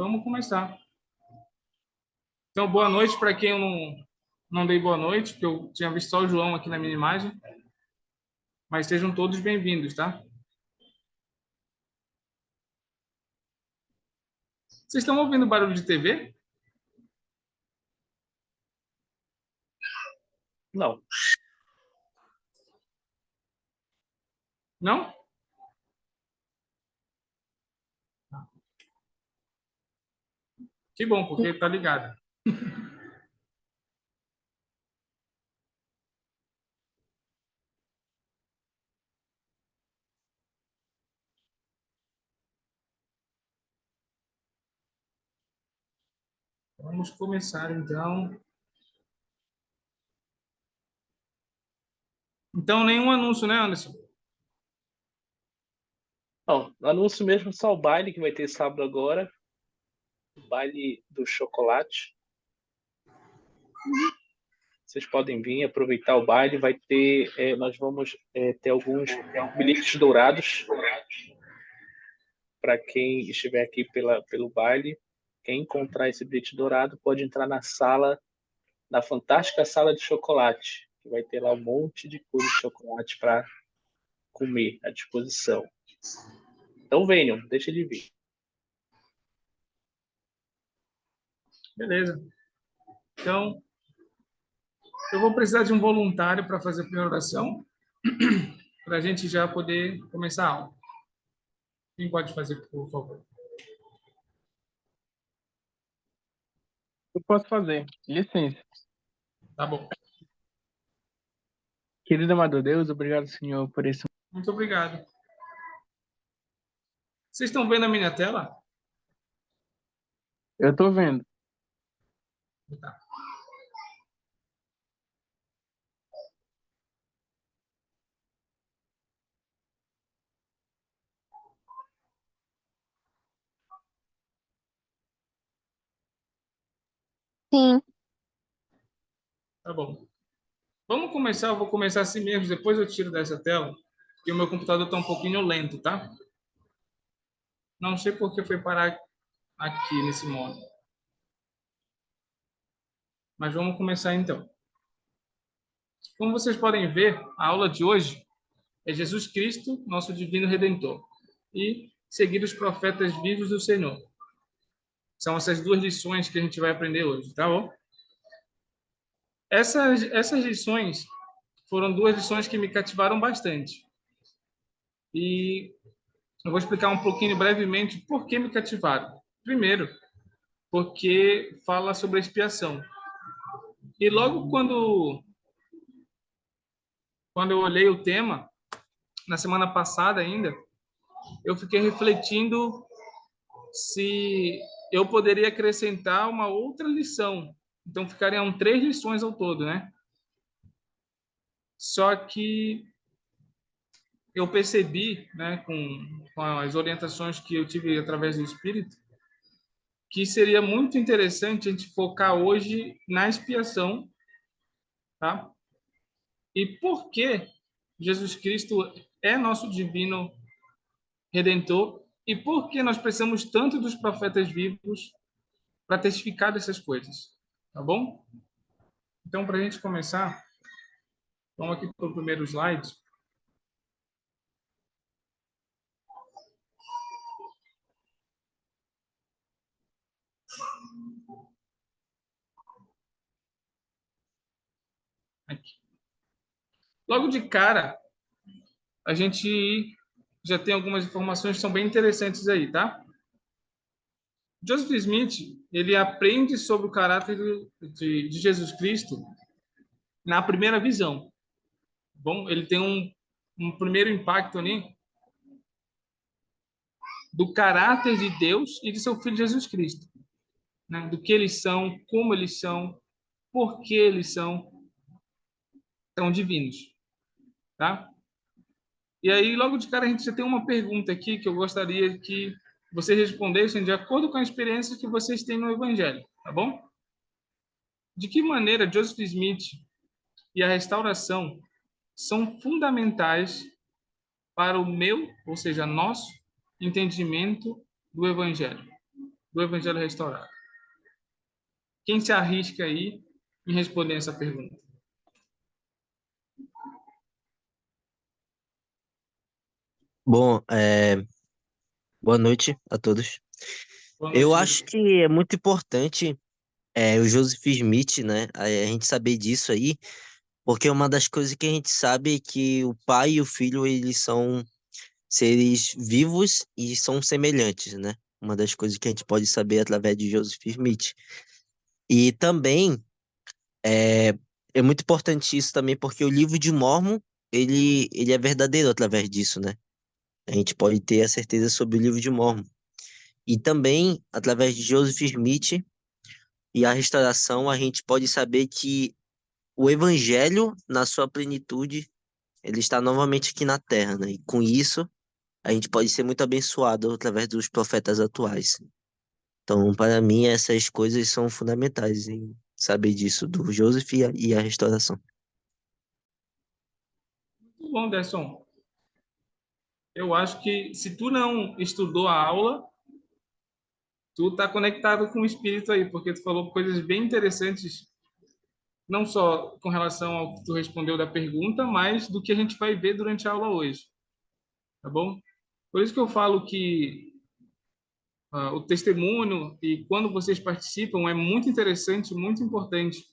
Vamos começar. Então, boa noite para quem eu não dei boa noite, porque eu tinha visto só o João aqui na minha imagem. Mas sejam todos bem-vindos, tá? Vocês estão ouvindo barulho de TV? Não. Não? Que bom, porque tá ligado. Vamos começar, então. Então, nenhum anúncio, né, Anderson? Não, anúncio mesmo só o baile que vai ter sábado agora. O baile do chocolate. Vocês podem vir aproveitar o baile. Vai ter, nós vamos ter alguns bilhetes dourados para quem estiver aqui pelo baile. Quem encontrar esse bilhete dourado pode entrar na fantástica sala de chocolate, que vai ter lá um monte de coisa de chocolate para comer à disposição. Então venham, deixa de vir. Beleza. Então, eu vou precisar de um voluntário para fazer a primeira oração, para a gente já poder começar a aula. Quem pode fazer, por favor? Eu posso fazer. Licença. Tá bom. Querido amado Deus, obrigado, Senhor, por esse... Muito obrigado. Vocês estão vendo a minha tela? Eu tô vendo. Tá. Sim. Tá bom. Vamos começar, eu vou começar assim mesmo, depois eu tiro dessa tela, porque o meu computador está um pouquinho lento, tá? Não sei por que foi parar aqui nesse modo. Mas vamos começar então. Como vocês podem ver, a aula de hoje é Jesus Cristo, nosso divino Redentor, e seguir os profetas vivos do Senhor. São essas duas lições que a gente vai aprender hoje, tá bom? Essas lições foram duas lições que me cativaram bastante. E eu vou explicar um pouquinho brevemente por que me cativaram. Primeiro, porque fala sobre a expiação. E logo quando eu olhei o tema, na semana passada ainda, eu fiquei refletindo se eu poderia acrescentar uma outra lição. Então ficariam 3 lições ao todo, né? Só que eu percebi, né, com as orientações que eu tive através do Espírito, que seria muito interessante a gente focar hoje na expiação, tá? E por que Jesus Cristo é nosso divino Redentor e por que nós precisamos tanto dos profetas vivos para testificar dessas coisas, tá bom? Então, para a gente começar, vamos aqui para o primeiro slide. Aqui. Logo de cara, a gente já tem algumas informações que são bem interessantes aí, tá? Joseph Smith, ele aprende sobre o caráter de Jesus Cristo na primeira visão. Bom, ele tem um primeiro impacto ali do caráter de Deus e de seu Filho Jesus Cristo, né? Do que eles são, como eles são, por que eles são divinos, tá? E aí, logo de cara, a gente já tem uma pergunta aqui que eu gostaria que vocês respondessem de acordo com a experiência que vocês têm no Evangelho, tá bom? De que maneira Joseph Smith e a restauração são fundamentais para o meu, ou seja, nosso entendimento do Evangelho? do Evangelho restaurado? Quem se arrisca aí em responder essa pergunta? Bom, boa noite a todos. Boa Eu noite, acho Lucas. que é muito importante o Joseph Smith, né? A gente saber disso aí, porque uma das coisas que a gente sabe é que o pai e o filho, eles são seres vivos e são semelhantes, né? Uma das coisas que a gente pode saber através de Joseph Smith. E também é, é muito importante isso também, porque o livro de Mórmon, ele é verdadeiro através disso, né? A gente pode ter a certeza sobre o livro de Mórmon. E também, através de Joseph Smith e a restauração, a gente pode saber que o evangelho, na sua plenitude, ele está novamente aqui na Terra, né? E com isso, a gente pode ser muito abençoado através dos profetas atuais. Então, para mim, essas coisas são fundamentais em saber disso, do Joseph e a restauração. Muito bom, Derson. Eu acho que se tu não estudou a aula, tu tá conectado com o espírito aí, porque tu falou coisas bem interessantes, não só com relação ao que tu respondeu da pergunta, mas do que a gente vai ver durante a aula hoje, tá bom? Por isso que eu falo que o testemunho e quando vocês participam é muito interessante, muito importante,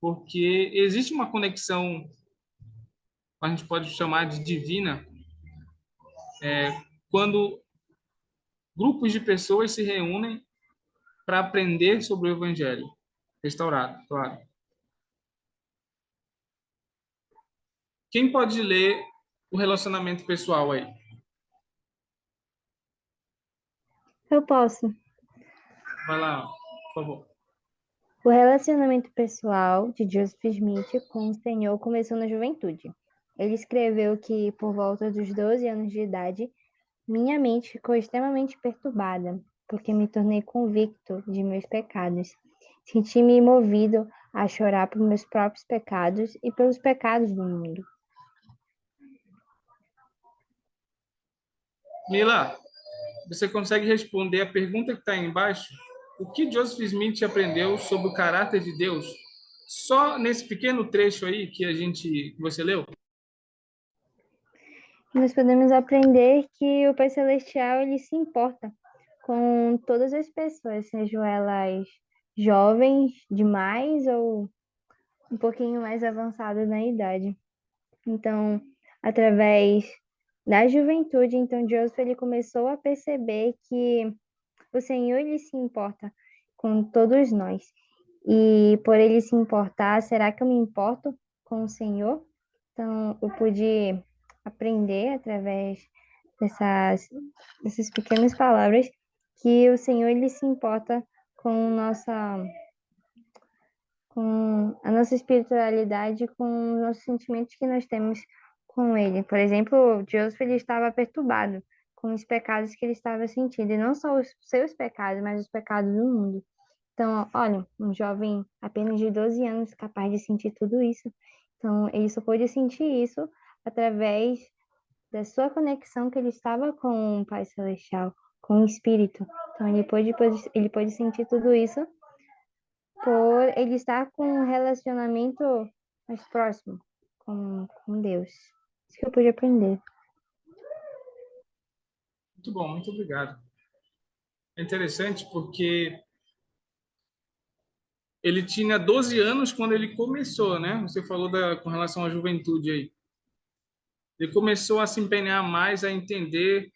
porque existe uma conexão, a gente pode chamar de divina, quando grupos de pessoas se reúnem para aprender sobre o Evangelho restaurado, claro. Quem pode ler o relacionamento pessoal aí? Eu posso. Vai lá, por favor. O relacionamento pessoal de Joseph Smith com o Senhor começou na juventude. Ele escreveu que, por volta dos 12 anos de idade, minha mente ficou extremamente perturbada, porque me tornei convicto de meus pecados. Senti-me movido a chorar por meus próprios pecados e pelos pecados do mundo. Mila, você consegue responder a pergunta que está aí embaixo? O que Joseph Smith aprendeu sobre o caráter de Deus? Só nesse pequeno trecho aí que você leu? Nós podemos aprender que o Pai Celestial ele se importa com todas as pessoas, sejam elas jovens demais ou um pouquinho mais avançadas na idade. Então, através da juventude, então Joseph ele começou a perceber que o Senhor ele se importa com todos nós. E por ele se importar, será que eu me importo com o Senhor? Então, eu pude aprender através dessas pequenas palavras que o Senhor ele se importa com com a nossa espiritualidade, com os nossos sentimentos que nós temos com Ele. Por exemplo, Joseph ele estava perturbado com os pecados que ele estava sentindo, e não só os seus pecados, mas os pecados do mundo. Então, olha, um jovem apenas de 12 anos capaz de sentir tudo isso. Então, ele só pôde sentir isso através da sua conexão que ele estava com o Pai Celestial, com o Espírito. Então, ele pôde sentir tudo isso por ele estar com um relacionamento mais próximo com Deus. Isso que eu pude aprender. Muito bom, muito obrigado. É interessante porque ele tinha 12 anos quando ele começou, né? Você falou com relação à juventude aí. Ele começou a se empenhar mais a entender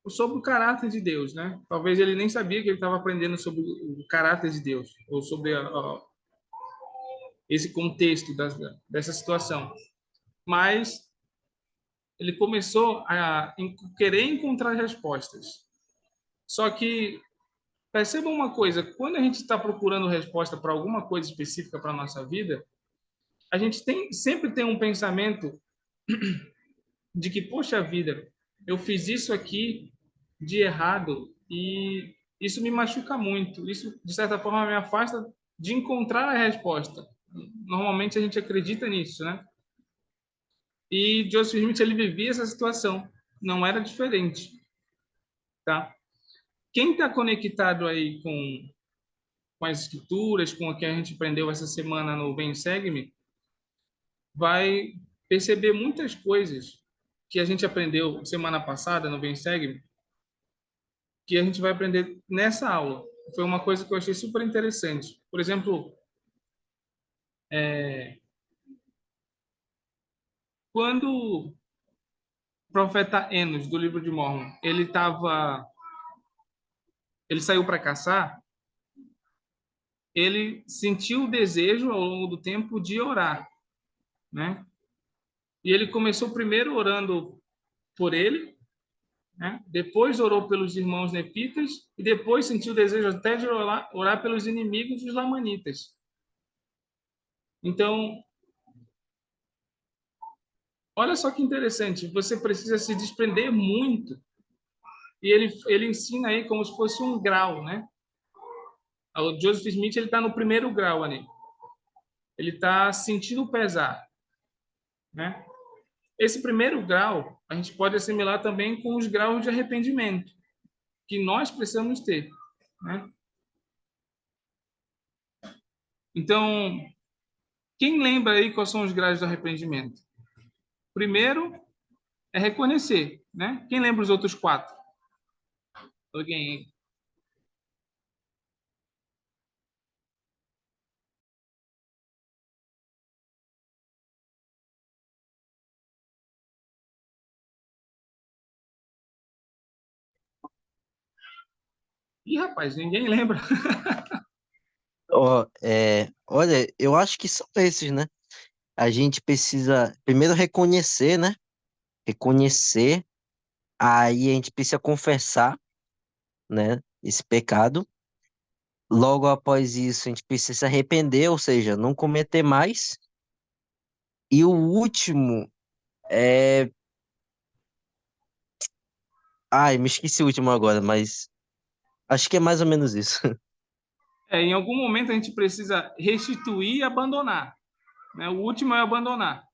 sobre o caráter de Deus, né? Talvez ele nem sabia que ele estava aprendendo sobre o caráter de Deus, ou sobre esse contexto dessa situação. Mas ele começou a querer encontrar respostas. Só que perceba uma coisa, quando a gente está procurando resposta para alguma coisa específica para a nossa vida, a gente sempre tem um pensamento de que, poxa vida, eu fiz isso aqui de errado e isso me machuca muito. Isso, de certa forma, me afasta de encontrar a resposta. Normalmente a gente acredita nisso, né? E Joseph Smith, ele vivia essa situação. Não era diferente, tá? quem está conectado aí com as escrituras, com o que a gente aprendeu essa semana no Vem Segue-me, vai perceber muitas coisas que a gente aprendeu semana passada no Vem Segue-me, que a gente vai aprender nessa aula. Foi uma coisa que eu achei super interessante. Por exemplo, quando o profeta Enos, do livro de Mórmon, ele saiu para caçar, ele sentiu o desejo ao longo do tempo de orar, né? E ele começou primeiro orando por ele, né? Depois orou pelos irmãos nefitas e depois sentiu o desejo até de orar pelos inimigos dos lamanitas. Então, olha só que interessante, você precisa se desprender muito. E ele ensina aí como se fosse um grau, né? O Joseph Smith, ele está no primeiro grau ali. Ele está sentindo o pesar, né? Esse primeiro grau, a gente pode assimilar também com os graus de arrependimento que nós precisamos ter, né? Então, quem lembra aí quais são os graus do arrependimento? Primeiro é reconhecer, né? Quem lembra os outros 4? Alguém aí? Ih, rapaz, ninguém lembra. Ó, olha, eu acho que são esses, né? A gente precisa primeiro reconhecer, né? Reconhecer, aí a gente precisa confessar, né? Esse pecado. Logo após isso, a gente precisa se arrepender, ou seja, não cometer mais. E o último é. Ai, me esqueci o último agora, mas acho que é mais ou menos isso. Em algum momento a gente precisa restituir e abandonar, né? O último é abandonar.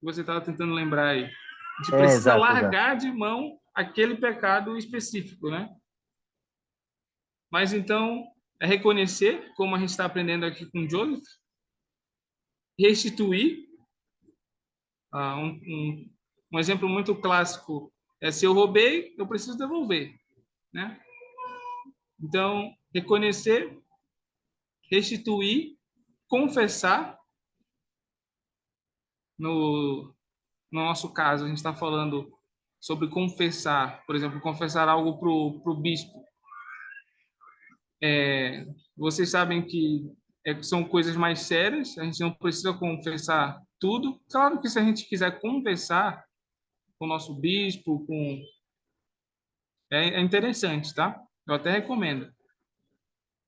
Você estava tentando lembrar aí. A gente É, precisa exato, exato. largar de mão aquele pecado específico, né? Mas então, é reconhecer, como a gente está aprendendo aqui com Joseph, restituir. Ah, um exemplo muito clássico é: se eu roubei, eu preciso devolver, né? Então, reconhecer, restituir, confessar. No nosso caso, a gente está falando sobre confessar, por exemplo, confessar algo para o bispo. Vocês sabem que são coisas mais sérias, a gente não precisa confessar tudo. Claro que se a gente quiser conversar com o nosso bispo, é interessante, tá? Eu até recomendo.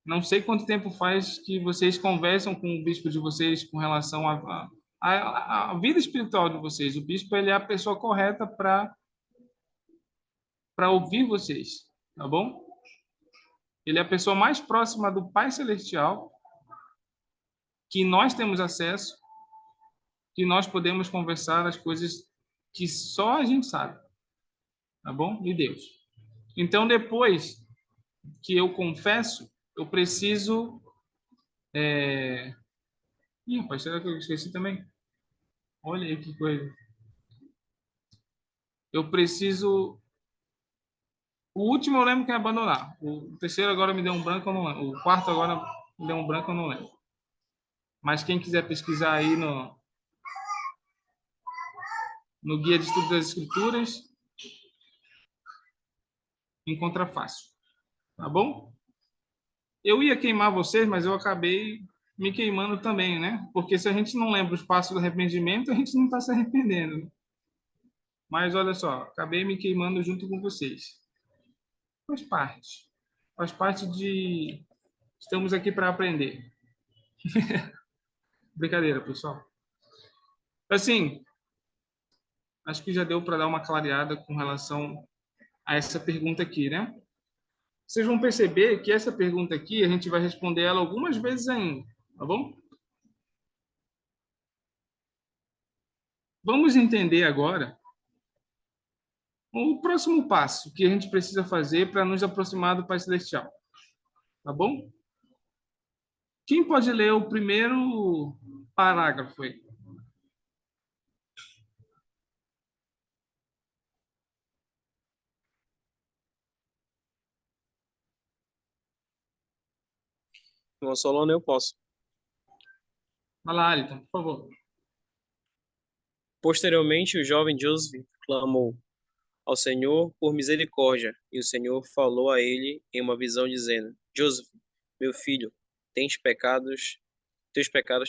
Não sei quanto tempo faz que vocês conversam com o bispo de vocês com relação à vida espiritual de vocês. O bispo, ele é a pessoa correta para ouvir vocês, tá bom? Ele é a pessoa mais próxima do Pai Celestial, que nós temos acesso, que nós podemos conversar as coisas que só a gente sabe, tá bom? E Deus. Então, depois que eu confesso, eu preciso... Ih, rapaz, será que eu esqueci também? Olha aí que coisa. Eu preciso... O último eu lembro que é abandonar. O terceiro agora me deu um branco, eu não lembro. O quarto agora me deu um branco, eu não lembro. Mas quem quiser pesquisar aí no Guia de Estudo das Escrituras, encontra fácil. Tá bom? Eu ia queimar vocês, mas eu acabei me queimando também, né? Porque se a gente não lembra os passos do arrependimento, a gente não está se arrependendo. Mas olha só, acabei me queimando junto com vocês. Faz parte. Faz parte de... Estamos aqui para aprender. Brincadeira, pessoal. Assim, acho que já deu para dar uma clareada com relação a essa pergunta aqui, né? Vocês vão perceber que essa pergunta aqui, a gente vai responder ela algumas vezes ainda, tá bom? Vamos entender agora o próximo passo que a gente precisa fazer para nos aproximar do Pai Celestial. Tá bom? Quem pode ler o primeiro parágrafo aí? Irmão Solano, eu posso. Vai lá, Aliton, por favor. Posteriormente, o jovem Joseph clamou ao Senhor por misericórdia, e o Senhor falou a ele em uma visão, dizendo: Joseph, meu filho, teus pecados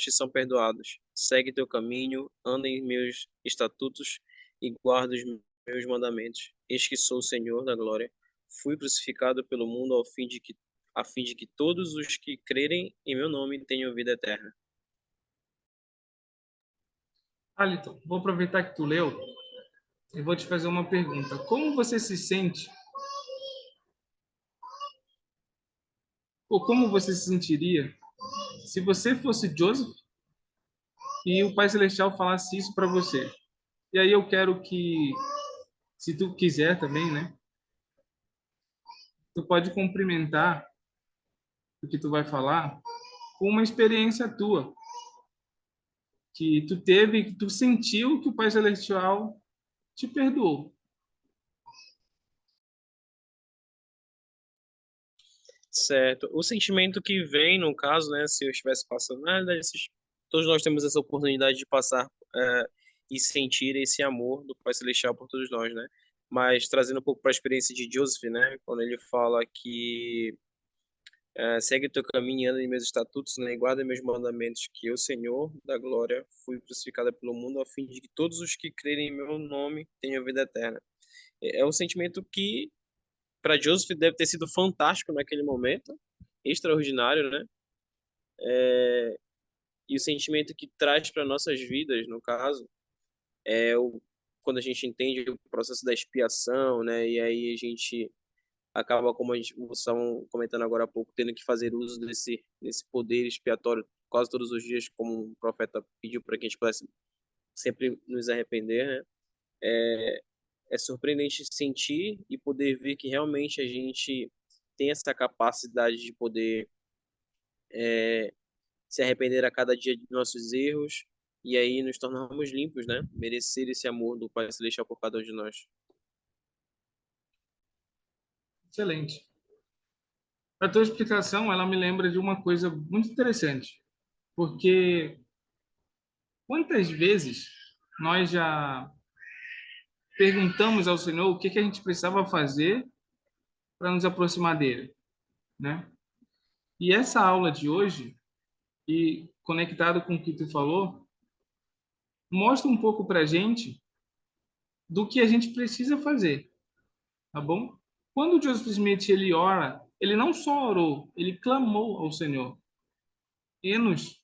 te são perdoados. Segue teu caminho, anda em meus estatutos e guarda os meus mandamentos. Eis que sou o Senhor da glória. Fui crucificado pelo mundo a fim de que todos os que crerem em meu nome tenham vida eterna. Aliton, vou aproveitar que tu leu e vou te fazer uma pergunta. Como você se sente, ou como você se sentiria se você fosse Joseph e o Pai Celestial falasse isso para você? E aí eu quero que, se tu quiser também, né, tu pode complementar o que tu vai falar com uma experiência tua, que tu teve, que tu sentiu que o Pai Celestial te perdoou. Certo. O sentimento que vem, no caso, né, se eu estivesse passando, todos nós temos essa oportunidade de passar e sentir esse amor do Pai Celestial por todos nós, né? Mas trazendo um pouco para a experiência de Joseph, né, quando ele fala que segue o teu caminho e anda em meus estatutos, né, e guarda meus mandamentos, que eu, Senhor da glória, fui crucificado pelo mundo a fim de que todos os que crerem em meu nome tenham vida eterna. É um sentimento que para Joseph deve ter sido fantástico naquele momento, extraordinário, né? E o sentimento que traz para nossas vidas, no caso, quando a gente entende o processo da expiação, né? E aí a gente acaba, como vocês estavam comentando agora há pouco, tendo que fazer uso desse poder expiatório quase todos os dias, como o profeta pediu para que a gente pudesse sempre nos arrepender, né? É surpreendente sentir e poder ver que realmente a gente tem essa capacidade de poder se arrepender a cada dia de nossos erros e aí nos tornarmos limpos, né? Merecer esse amor do Pai Celestial por cada um de nós. Excelente. A tua explicação, ela me lembra de uma coisa muito interessante, porque quantas vezes nós já perguntamos ao Senhor o que que a gente precisava fazer para nos aproximar dele, né? E essa aula de hoje, e conectado com o que tu falou, mostra um pouco para a gente do que a gente precisa fazer, tá bom? Quando o Joseph Smith ele ora, ele não só orou, ele clamou ao Senhor. Enos,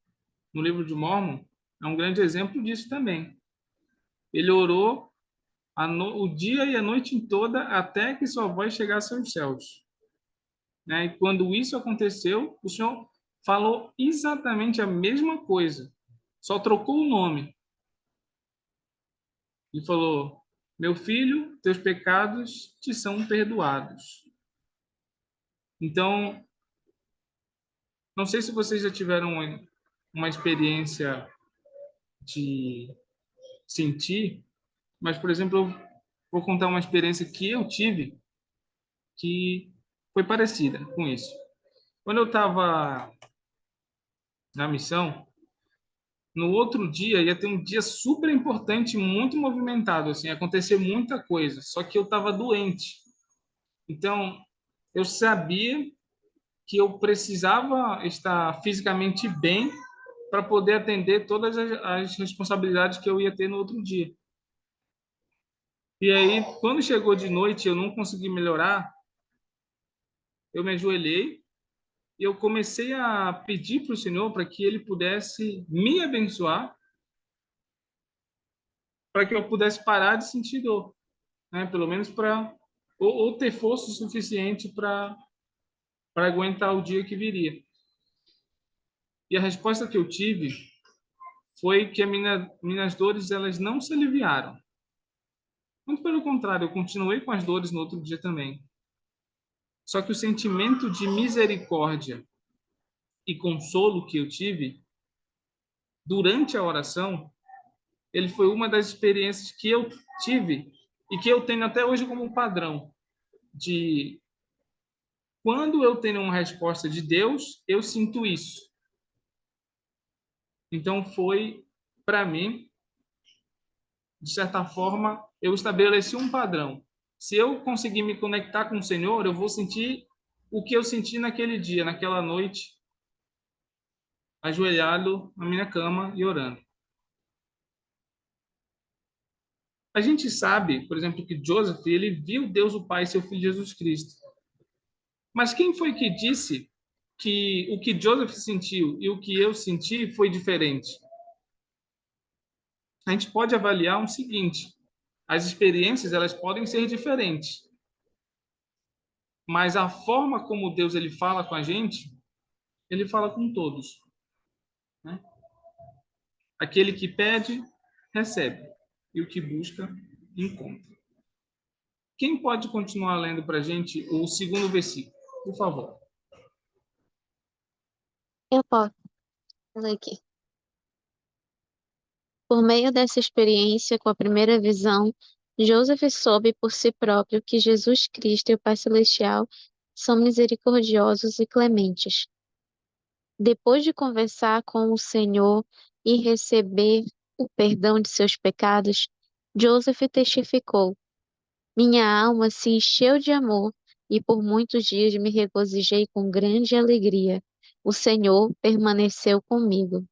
no livro de Mórmon, é um grande exemplo disso também. Ele orou o dia e a noite toda até que sua voz chegasse aos céus. Né? E quando isso aconteceu, o Senhor falou exatamente a mesma coisa, só trocou o nome. E falou: meu filho, teus pecados te são perdoados. Então, não sei se vocês já tiveram uma experiência de sentir, mas, por exemplo, eu vou contar uma experiência que eu tive que foi parecida com isso. Quando eu estava na missão, no outro dia ia ter um dia super importante, muito movimentado, assim, ia acontecer muita coisa, só que eu estava doente. Então, eu sabia que eu precisava estar fisicamente bem para poder atender todas as responsabilidades que eu ia ter no outro dia. E aí, quando chegou de noite, eu não consegui melhorar, eu me ajoelhei e eu comecei a pedir para o Senhor para que Ele pudesse me abençoar, para que eu pudesse parar de sentir dor, né? Pelo menos para ou ter força suficiente para aguentar o dia que viria. E a resposta que eu tive foi que minhas dores elas não se aliviaram, Muito pelo contrário, eu continuei com as dores no outro dia também. Só que o sentimento de misericórdia e consolo que eu tive durante a oração, ele foi uma das experiências que eu tive e que eu tenho até hoje como padrão de quando eu tenho uma resposta de Deus, eu sinto isso. Então foi, para mim, de certa forma, eu estabeleci um padrão. Se eu conseguir me conectar com o Senhor, eu vou sentir o que eu senti naquele dia, naquela noite, ajoelhado na minha cama e orando. A gente sabe, por exemplo, que Joseph, ele viu Deus o Pai e seu Filho Jesus Cristo. Mas quem foi que disse que o que Joseph sentiu e o que eu senti foi diferente? A gente pode avaliar o seguinte: as experiências elas podem ser diferentes, mas a forma como Deus ele fala com a gente, ele fala com todos, né? Aquele que pede, recebe, e o que busca, encontra. Quem pode continuar lendo para a gente o segundo versículo, por favor? Eu posso ler aqui. Por meio dessa experiência com a primeira visão, Joseph soube por si próprio que Jesus Cristo e o Pai Celestial são misericordiosos e clementes. Depois de conversar com o Senhor e receber o perdão de seus pecados, Joseph testificou: Minha alma se encheu de amor e por muitos dias me regozijei com grande alegria. O Senhor permaneceu comigo.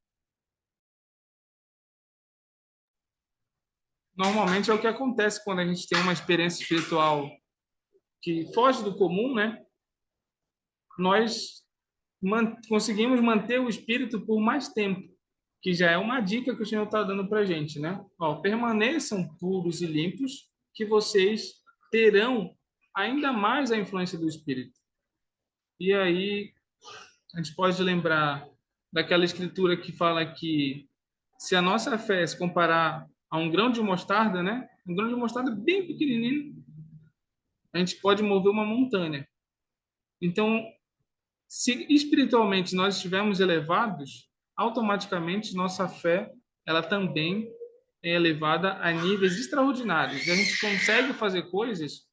Normalmente é o que acontece quando a gente tem uma experiência espiritual que foge do comum, né? Nós conseguimos manter o espírito por mais tempo, que já é uma dica que o Senhor está dando para a gente, né? Ó, permaneçam puros e limpos, que vocês terão ainda mais a influência do Espírito. E aí a gente pode lembrar daquela escritura que fala que se a nossa fé se comparar a um grão de mostarda, né? Um grão de mostarda bem pequenininho, a gente pode mover uma montanha. Então, se espiritualmente nós estivermos elevados, automaticamente nossa fé ela também é elevada a níveis extraordinários. E a gente consegue fazer coisas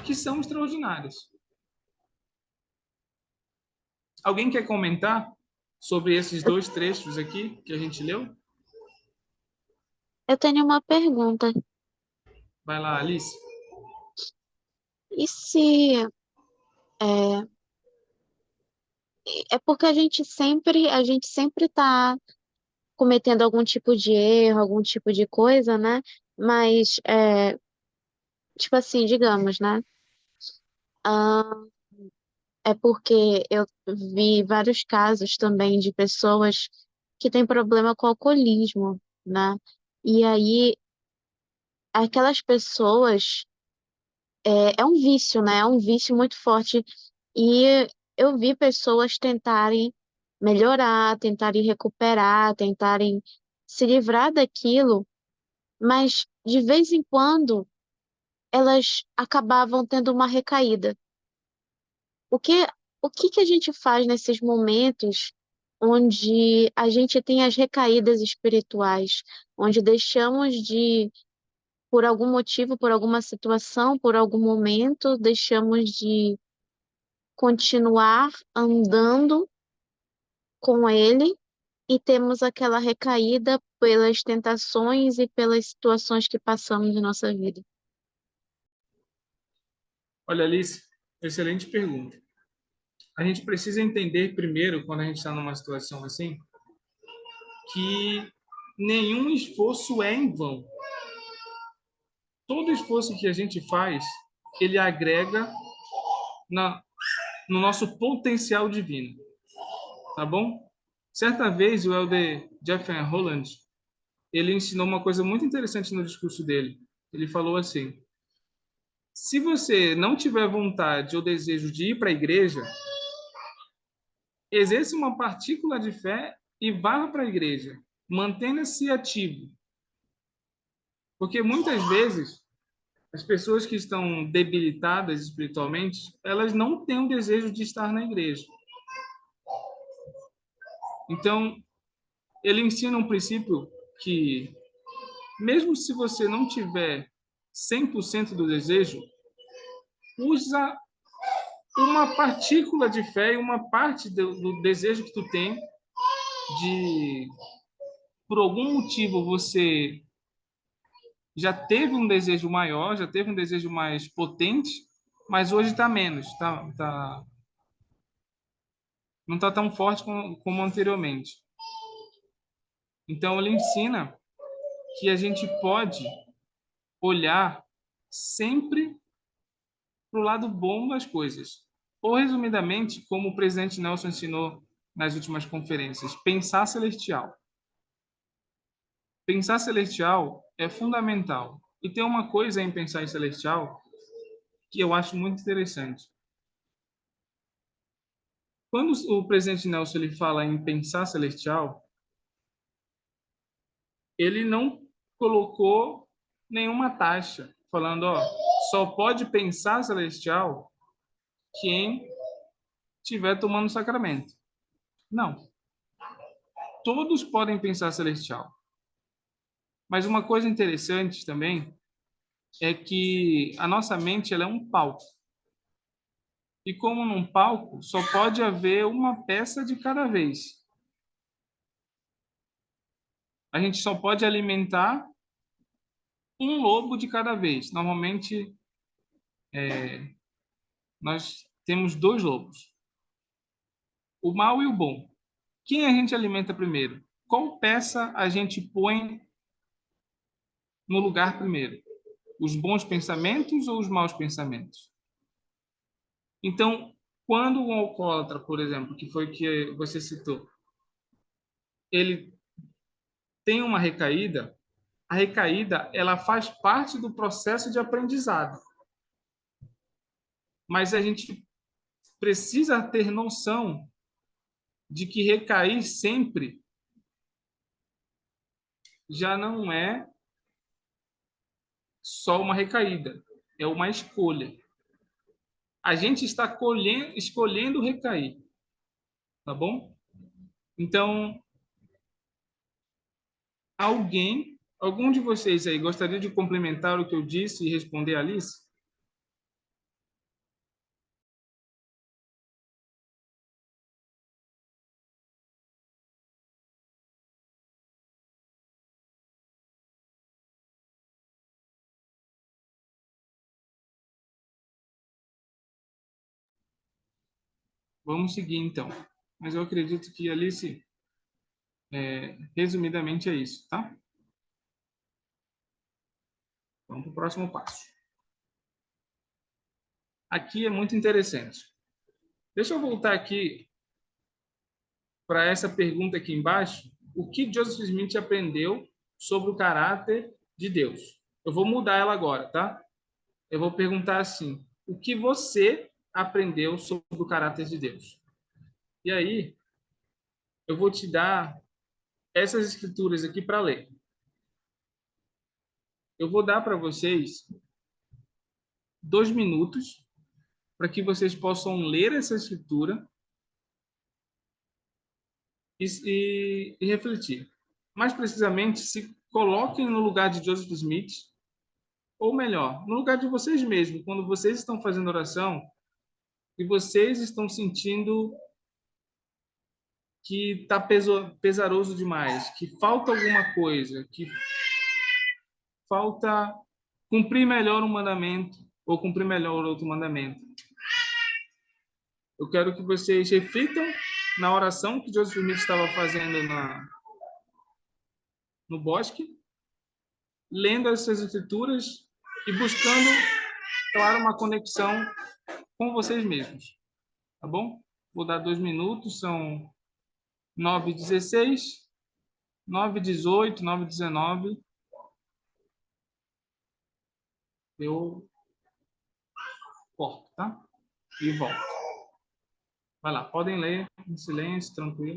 que são extraordinárias. Alguém quer comentar sobre esses dois trechos aqui que a gente leu? Eu tenho uma pergunta. Vai lá, Alice. E se é, é porque a gente sempre está cometendo algum tipo de erro, algum tipo de coisa, né? Mas tipo assim, digamos, né? Ah, é porque eu vi vários casos também de pessoas que têm problema com alcoolismo, né? E aí aquelas pessoas é um vício, né? É um vício muito forte. E eu vi pessoas tentarem melhorar, tentarem recuperar, tentarem se livrar daquilo, mas de vez em quando elas acabavam tendo uma recaída. O que, o que que a gente faz nesses momentos onde a gente tem as recaídas espirituais, onde deixamos de, por algum motivo, por alguma situação, por algum momento, deixamos de continuar andando com ele e temos aquela recaída pelas tentações e pelas situações que passamos em nossa vida. Olha, Alice, excelente pergunta. A gente precisa entender primeiro, quando a gente está numa situação assim, que nenhum esforço é em vão. Todo esforço que a gente faz, ele agrega no nosso potencial divino. Tá bom? Certa vez, o elder Jeffrey Holland, ele ensinou uma coisa muito interessante no discurso dele. Ele falou assim: se você não tiver vontade ou desejo de ir para a igreja, exerça uma partícula de fé e vá para a igreja. Mantenha-se ativo. Porque muitas vezes As pessoas que estão debilitadas espiritualmente, elas não têm o desejo de estar na igreja. Então, ele ensina um princípio que, mesmo se você não tiver 100% do desejo, usa uma partícula de fé e uma parte do desejo que tu tem de, por algum motivo, você já teve um desejo maior, já teve um desejo mais potente, mas hoje está menos, não está tão forte como anteriormente. Então, ele ensina que a gente pode olhar sempre para o lado bom das coisas. Ou, resumidamente, como o presidente Nelson ensinou nas últimas conferências, pensar celestial. Pensar celestial é fundamental. E tem uma coisa em pensar em celestial que eu acho muito interessante. Quando o presidente Nelson ele fala em pensar celestial, ele não colocou nenhuma taxa, falando, ó, só pode pensar celestial quem estiver tomando sacramento. Não. Todos podem pensar celestial. Mas uma coisa interessante também é que a nossa mente ela é um palco. E como num palco, só pode haver uma peça de cada vez. A gente só pode alimentar um lobo de cada vez. Normalmente, nós temos dois lobos, o mal e o bom. Quem a gente alimenta primeiro? Qual peça a gente põe no lugar primeiro? Os bons pensamentos ou os maus pensamentos? Então, quando um alcoólatra, por exemplo, que foi o que você citou, ele tem uma recaída, a recaída ela faz parte do processo de aprendizado. Mas a gente precisa ter noção de que recair sempre já não é só uma recaída, é uma escolha. A gente está escolhendo recair, tá bom? Então, algum de vocês aí gostaria de complementar o que eu disse e responder a Alice? Vamos seguir então. Mas eu acredito que Alice, resumidamente é isso, tá? Vamos para o próximo passo. Aqui é muito interessante. Deixa eu voltar aqui para essa pergunta aqui embaixo. O que Joseph Smith aprendeu sobre o caráter de Deus? Eu vou mudar ela agora, tá? Eu vou perguntar assim: o que você aprendeu sobre o caráter de Deus? E aí, eu vou te dar essas escrituras aqui para ler. Eu vou dar para vocês 2 minutos para que vocês possam ler essa escritura e refletir. Mais precisamente, se coloquem no lugar de Joseph Smith, ou melhor, no lugar de vocês mesmos, quando vocês estão fazendo oração e vocês estão sentindo que está pesaroso demais, que falta alguma coisa, que falta cumprir melhor um mandamento ou cumprir melhor outro mandamento. Eu quero que vocês reflitam na oração que Joseph Smith estava fazendo no bosque, lendo essas escrituras e buscando, claro, uma conexão com vocês mesmos. Tá bom? Vou dar 2 minutos, são 9h16, 9h18, 9h19. Eu corto, tá? E volto. Vai lá, podem ler em silêncio, tranquilo.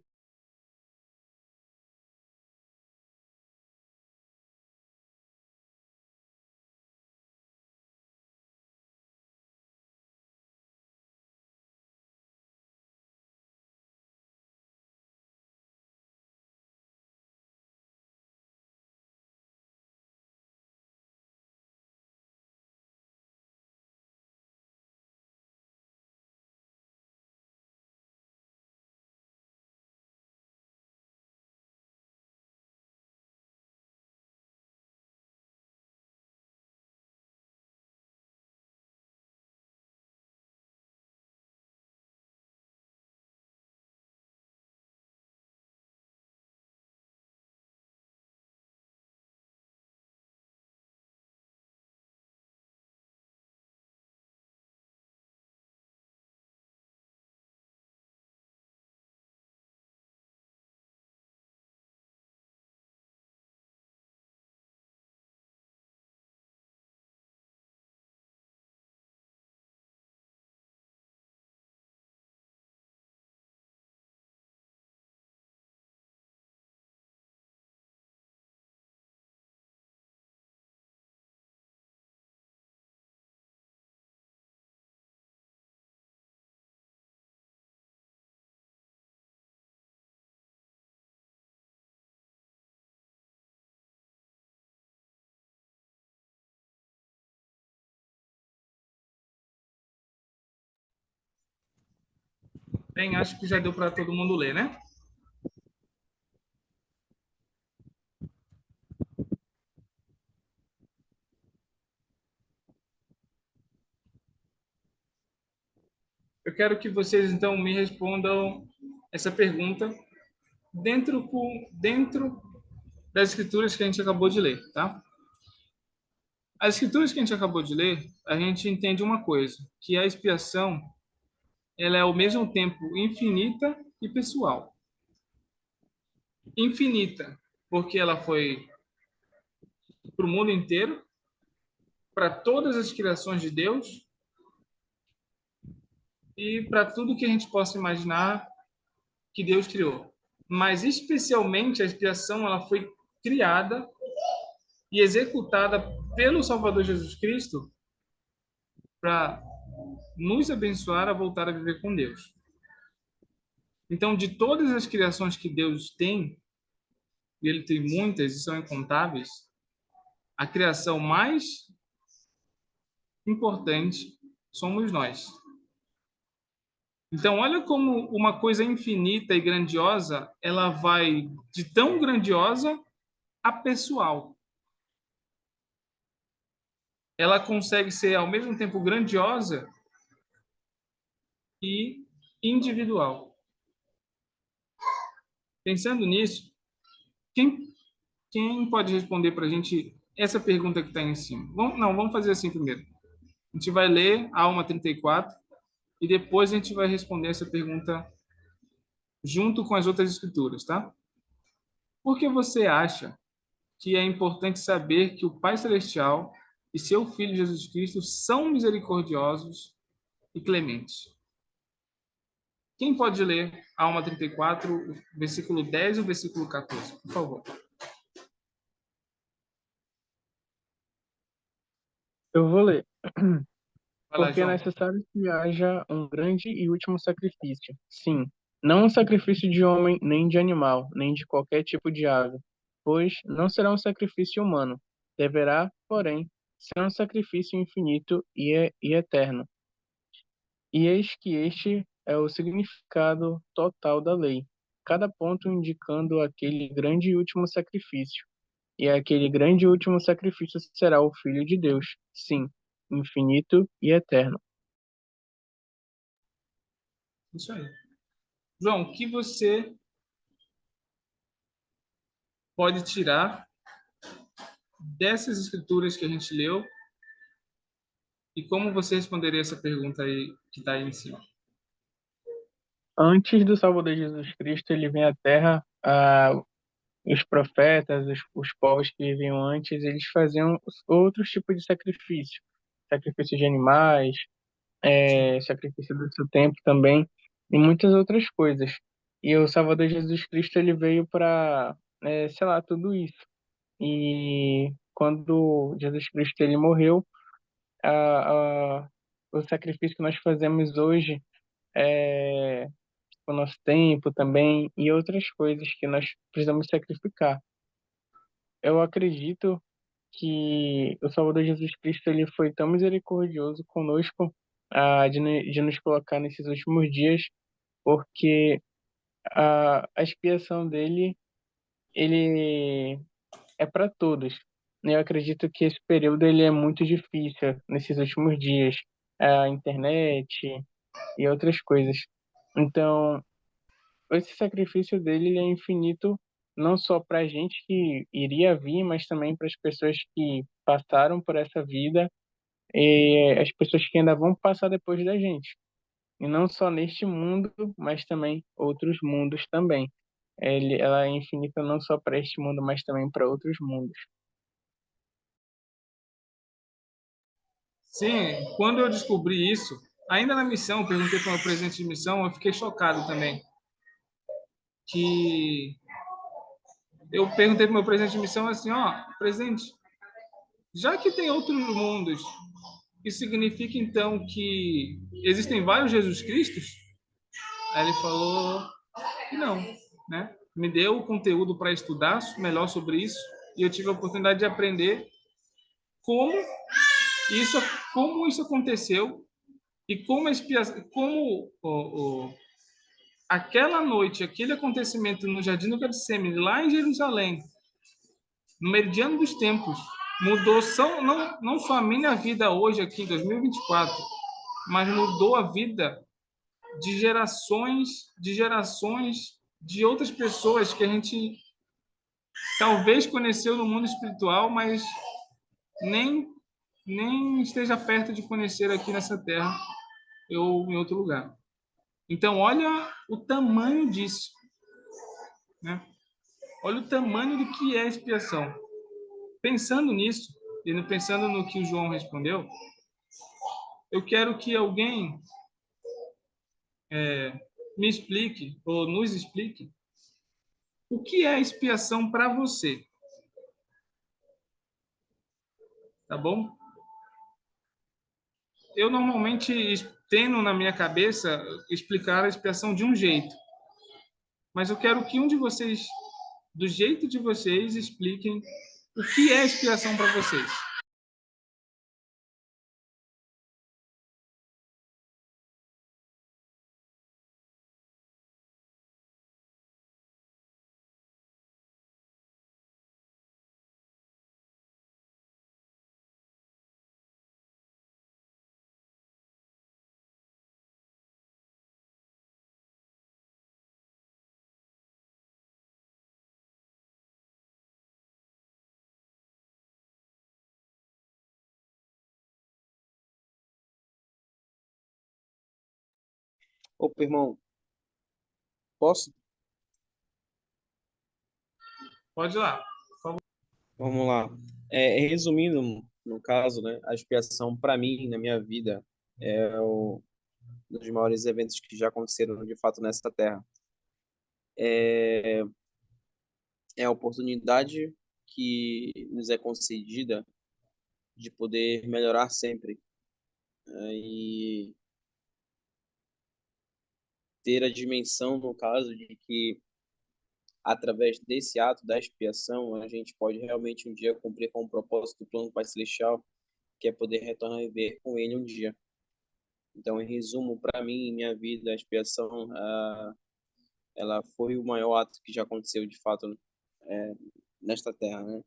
Bem, acho que já deu para todo mundo ler, né? Eu quero que vocês, então, me respondam essa pergunta dentro das escrituras que a gente acabou de ler, tá? As escrituras que a gente acabou de ler, a gente entende uma coisa, que a expiação, ela é ao mesmo tempo infinita e pessoal. Infinita, porque ela foi para o mundo inteiro, para todas as criações de Deus e para tudo que a gente possa imaginar que Deus criou. Mas especialmente a expiação, ela foi criada e executada pelo Salvador Jesus Cristo para nos abençoar a voltar a viver com Deus. Então, de todas as criações que Deus tem, e Ele tem muitas e são incontáveis, a criação mais importante somos nós. Então, olha como uma coisa infinita e grandiosa, ela vai de tão grandiosa a pessoal. Ela consegue ser ao mesmo tempo grandiosa e individual. Pensando nisso, quem pode responder para a gente essa pergunta que está em cima? Vamos fazer assim primeiro. A gente vai ler a Alma 34 e depois a gente vai responder essa pergunta junto com as outras escrituras, tá? Por que você acha que é importante saber que o Pai Celestial e seu Filho Jesus Cristo são misericordiosos e clementes? Quem pode ler a Alma 34, versículo 10 e o versículo 14, por favor? Eu vou ler. Vai lá, Porque é João. necessário que haja um grande e último sacrifício. Sim, não um sacrifício de homem, nem de animal, nem de qualquer tipo de ave, pois não será um sacrifício humano. Deverá, porém, ser um sacrifício infinito e eterno. E eis que este é o significado total da lei, cada ponto indicando aquele grande e último sacrifício. E aquele grande e último sacrifício será o Filho de Deus, sim, infinito e eterno. Isso aí. João, o que você pode tirar dessas escrituras que a gente leu e como você responderia essa pergunta aí que está aí em cima? Antes do Salvador Jesus Cristo, ele vem à Terra, os profetas, os povos que viviam antes, eles faziam outros tipos de sacrifício. Sacrifício de animais, sacrifício do seu tempo também, e muitas outras coisas. E o Salvador Jesus Cristo, ele veio para, sei lá, tudo isso. E quando Jesus Cristo ele morreu, a, a, o sacrifício que nós fazemos hoje é o nosso tempo também e outras coisas que nós precisamos sacrificar. Eu acredito que o Salvador Jesus Cristo ele foi tão misericordioso conosco de nos colocar nesses últimos dias, porque a expiação dele ele é para todos. Eu acredito que esse período ele é muito difícil nesses últimos dias, a internet e outras coisas. Então, esse sacrifício dele ele é infinito, não só para a gente que iria vir, mas também para as pessoas que passaram por essa vida e as pessoas que ainda vão passar depois da gente. E não só neste mundo, mas também outros mundos também. Ela é infinita não só para este mundo, mas também para outros mundos. Sim, quando eu descobri isso, ainda na missão, perguntei para o meu presidente de missão, eu fiquei chocado também. Que eu perguntei para o meu presidente de missão assim, ó, presidente, já que tem outros mundos, isso significa então que existem vários Jesus Cristos? Aí ele falou que não, né? Me deu o conteúdo para estudar melhor sobre isso e eu tive a oportunidade de aprender como isso, como isso aconteceu e como a expiação, como aquela noite, aquele acontecimento no Jardim do Getsemane, lá em Jerusalém, no meridiano dos tempos, mudou não só a minha vida hoje, aqui em 2024, mas mudou a vida de gerações de outras pessoas que a gente talvez conheceu no mundo espiritual, mas nem, nem esteja perto de conhecer aqui nessa terra ou em outro lugar. Então, olha o tamanho disso, né? Olha o tamanho do que é expiação. Pensando nisso, e pensando no que o João respondeu, eu quero que alguém me explique, ou nos explique, o que é expiação para você, tá bom? Eu normalmente tenho na minha cabeça explicar a expiação de um jeito, mas eu quero que um de vocês, do jeito de vocês, expliquem o que é expiação para vocês. Opa, irmão, posso? Pode ir lá. Vamos lá. Resumindo, no caso, né, a expiação para mim, na minha vida, é um dos maiores eventos que já aconteceram de fato nessa terra. É, é a oportunidade que nos é concedida de poder melhorar sempre, né, e ter a dimensão, no caso, de que através desse ato da expiação a gente pode realmente um dia cumprir com o propósito do plano Pai Celestial, que é poder retornar a viver com Ele um dia. Então, em resumo, para mim, em minha vida, a expiação, ela foi o maior ato que já aconteceu de fato é, nesta terra, né?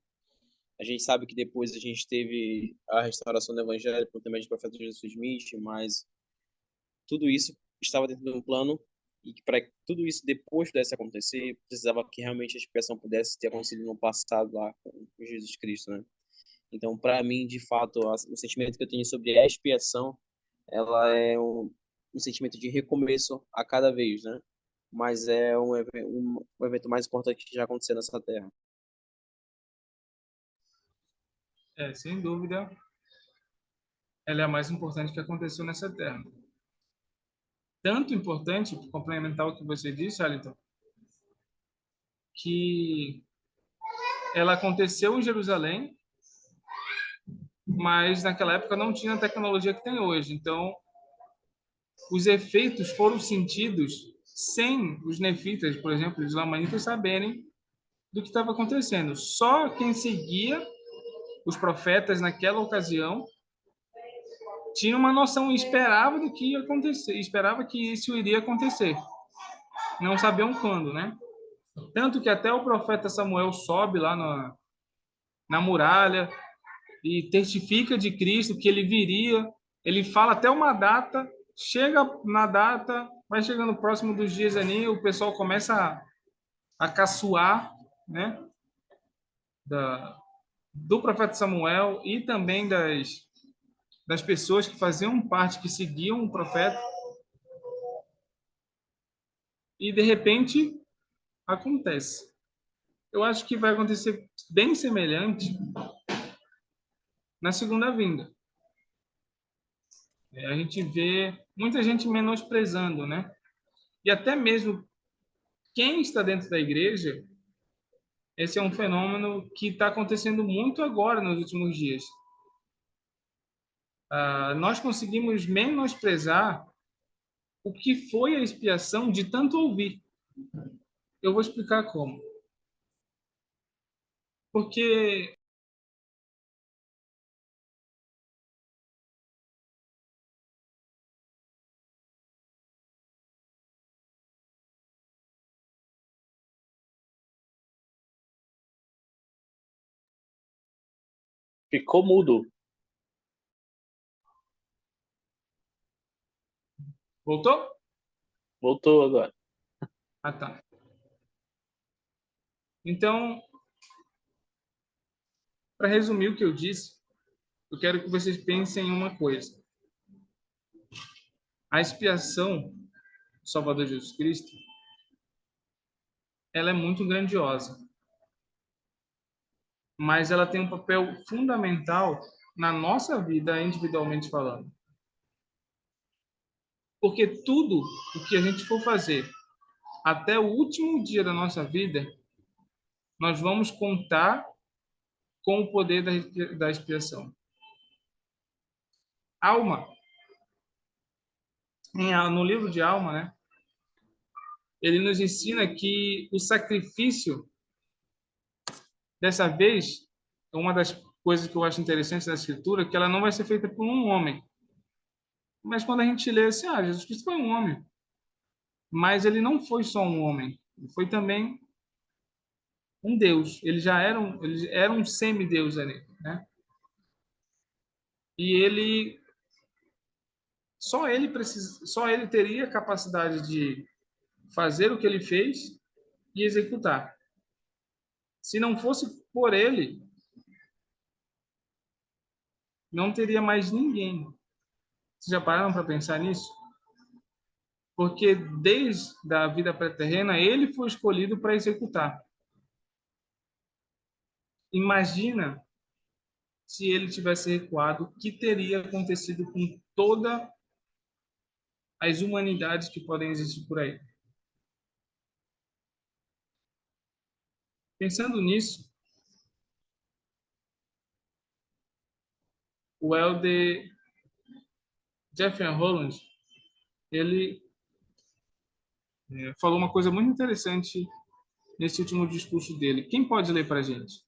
A gente sabe que depois a gente teve a restauração do Evangelho por intermédio do profeta Jesus Smith, mas tudo isso estava dentro de um plano e que para tudo isso depois pudesse acontecer, precisava que realmente a expiação pudesse ter acontecido no passado lá com Jesus Cristo, né? Então, para mim, de fato, o sentimento que eu tenho sobre a expiação, ela é um sentimento de recomeço a cada vez, né? Mas é um evento mais importante que já aconteceu nessa terra. Sem dúvida, ela é a mais importante que aconteceu nessa terra. Tanto importante, para complementar o que você disse, Aliton, que ela aconteceu em Jerusalém, mas naquela época não tinha a tecnologia que tem hoje. Então, os efeitos foram sentidos sem os nefitas, por exemplo, os lamanitas, saberem do que estava acontecendo. Só quem seguia os profetas naquela ocasião tinha uma noção e esperava do que ia acontecer, esperava que isso iria acontecer. Não sabiam quando, né? Tanto que até o profeta Samuel sobe lá na muralha e testifica de Cristo que ele viria. Ele fala até uma data, chega na data, vai chegando próximo dos dias ali, o pessoal começa a caçoar, né? Do profeta Samuel e também das pessoas que faziam parte, que seguiam o profeta. E de repente acontece. Eu acho que vai acontecer bem semelhante na segunda vinda. A gente vê muita gente menosprezando, né? E até mesmo quem está dentro da igreja, esse é um fenômeno que está acontecendo muito agora, nos últimos dias. Nós conseguimos menosprezar o que foi a expiação de tanto ouvir. Eu vou explicar como. Porque Ficou mudo. Voltou? Voltou agora. Ah, tá. Então, para resumir o que eu disse, eu quero que vocês pensem em uma coisa. A expiação do Salvador Jesus Cristo, ela é muito grandiosa, mas ela tem um papel fundamental na nossa vida, individualmente falando. Porque tudo o que a gente for fazer até o último dia da nossa vida, nós vamos contar com o poder da expiação. Alma, no livro de Alma, né, ele nos ensina que o sacrifício, dessa vez, uma das coisas que eu acho interessante na Escritura, que ela não vai ser feita por um homem. Mas quando a gente lê assim, Jesus Cristo foi um homem. Mas ele não foi só um homem, ele foi também um Deus. Ele era um semideus ali, né? E só ele teria capacidade de fazer o que ele fez e executar. Se não fosse por ele, não teria mais ninguém. Vocês já pararam para pensar nisso? Porque desde a vida pré-terrena, ele foi escolhido para executar. Imagina se ele tivesse recuado, o que teria acontecido com todas as humanidades que podem existir por aí? Pensando nisso, o elder Jeffrey Holland, ele falou uma coisa muito interessante nesse último discurso dele. Quem pode ler para a gente?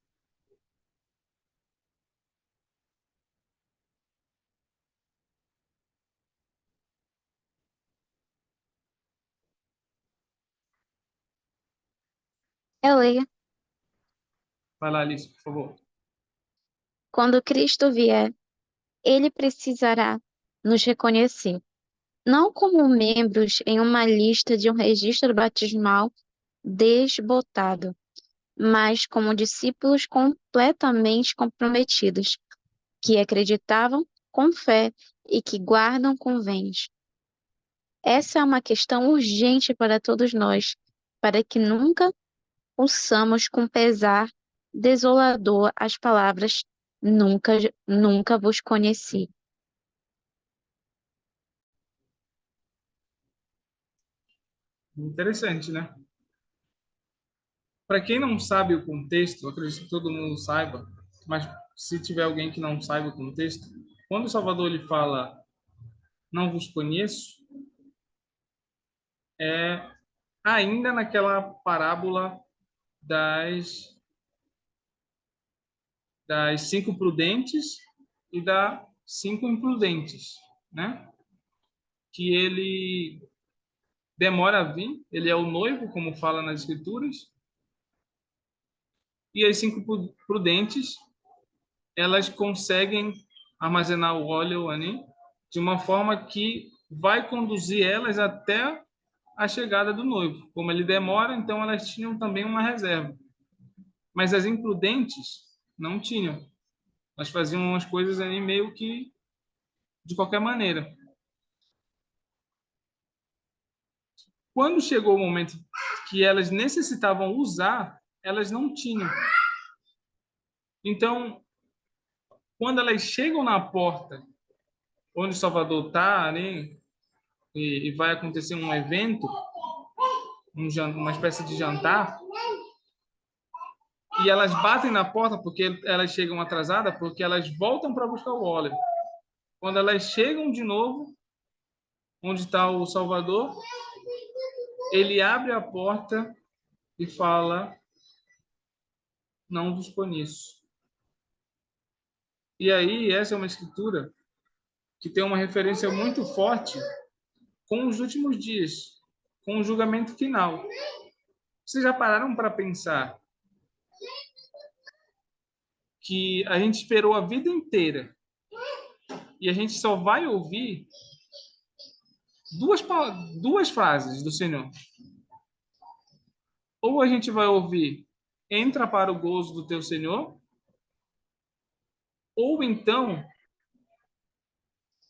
Eu leio. Vai lá, Alice, por favor. Quando Cristo vier, ele precisará nos reconhecer, não como membros em uma lista de um registro batismal desbotado, mas como discípulos completamente comprometidos, que acreditavam com fé e que guardam com venhos. Essa é uma questão urgente para todos nós, para que nunca ouçamos com pesar desolador as palavras nunca, nunca vos conheci. Interessante, né? Para quem não sabe o contexto, eu acredito que todo mundo saiba, mas se tiver alguém que não saiba o contexto, quando o Salvador ele fala não vos conheço, é ainda naquela parábola das, das 5 prudentes e das 5 imprudentes, né? Que ele demora a vir, ele é o noivo, como fala nas escrituras, e as 5 prudentes, elas conseguem armazenar o óleo ali de uma forma que vai conduzir elas até a chegada do noivo. Como ele demora, então elas tinham também uma reserva. Mas as imprudentes não tinham. Elas faziam as coisas ali meio que de qualquer maneira. Quando chegou o momento que elas necessitavam usar, elas não tinham. Então, quando elas chegam na porta onde Salvador está ali e vai acontecer um evento, uma espécie de jantar, e elas batem na porta porque elas chegam atrasadas, porque elas voltam para buscar o óleo. Quando elas chegam de novo, onde está o Salvador, ele abre a porta e fala: não vos conheço. E aí, essa é uma escritura que tem uma referência muito forte com os últimos dias, com o julgamento final. Vocês já pararam para pensar que a gente esperou a vida inteira e a gente só vai ouvir duas frases do Senhor. Ou a gente vai ouvir: entra para o gozo do teu Senhor, ou então,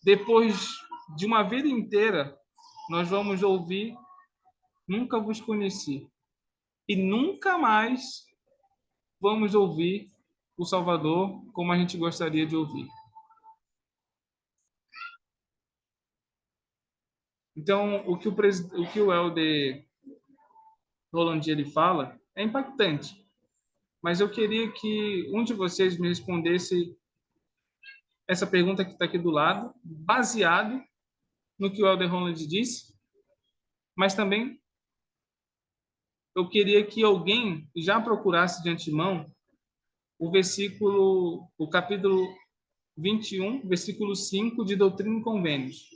depois de uma vida inteira, nós vamos ouvir: nunca vos conheci. E nunca mais vamos ouvir o Salvador como a gente gostaria de ouvir. Então, o que o Elder Roland ele fala é impactante, mas eu queria que um de vocês me respondesse essa pergunta que está aqui do lado, baseado no que o Elder Roland disse, mas também eu queria que alguém já procurasse de antemão o capítulo 21, versículo 5 de Doutrina e Convênios.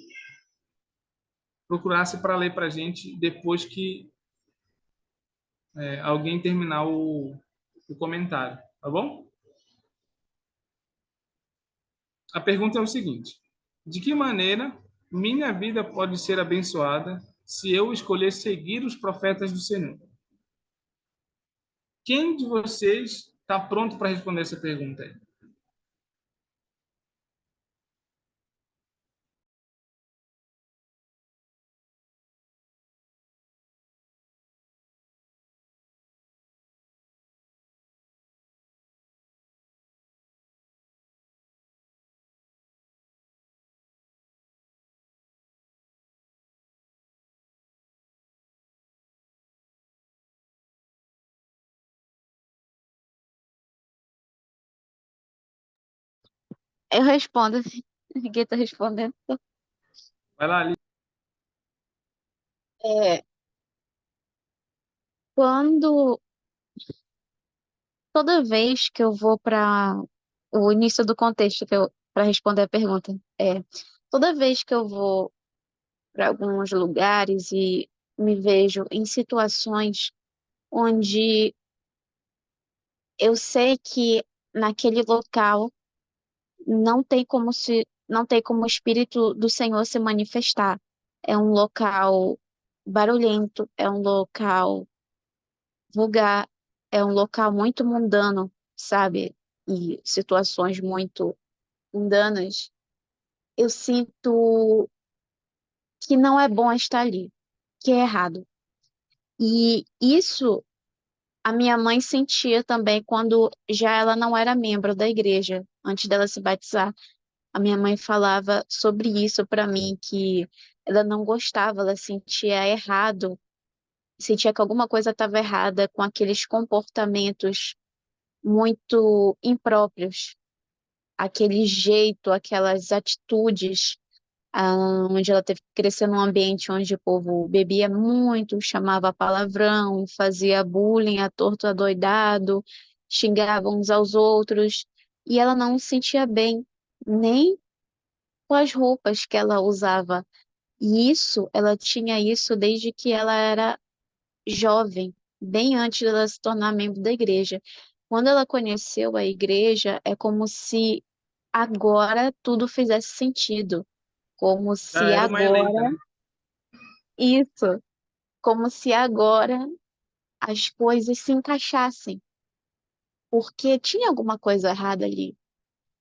Procurasse para ler para a gente depois que alguém terminar o comentário, tá bom? A pergunta é o seguinte: de que maneira minha vida pode ser abençoada se eu escolher seguir os profetas do Senhor? Quem de vocês está pronto para responder essa pergunta aí? Eu respondo. Ninguém tá respondendo. Vai lá, Ali. É, quando toda vez que eu vou para o início do contexto que eu para responder a pergunta, toda vez que eu vou para alguns lugares e me vejo em situações onde eu sei que naquele local não tem como o Espírito do Senhor se manifestar. É um local barulhento, é um local vulgar, é um local muito mundano, sabe? E situações muito mundanas. Eu sinto que não é bom estar ali, que é errado. E isso a minha mãe sentia também quando já ela não era membro da igreja, antes dela se batizar. A minha mãe falava sobre isso para mim, que ela não gostava, ela sentia errado, sentia que alguma coisa estava errada com aqueles comportamentos muito impróprios, aquele jeito, aquelas atitudes, onde ela teve que crescer num ambiente onde o povo bebia muito, chamava palavrão, fazia bullying à torto adoidado, xingava uns aos outros, e ela não se sentia bem, nem com as roupas que ela usava. E isso, ela tinha isso desde que ela era jovem, bem antes dela se tornar membro da igreja. Quando ela conheceu a igreja, é como se agora tudo fizesse sentido, como Já se era uma eleita, agora né? isso, como se agora as coisas se encaixassem, porque tinha alguma coisa errada ali.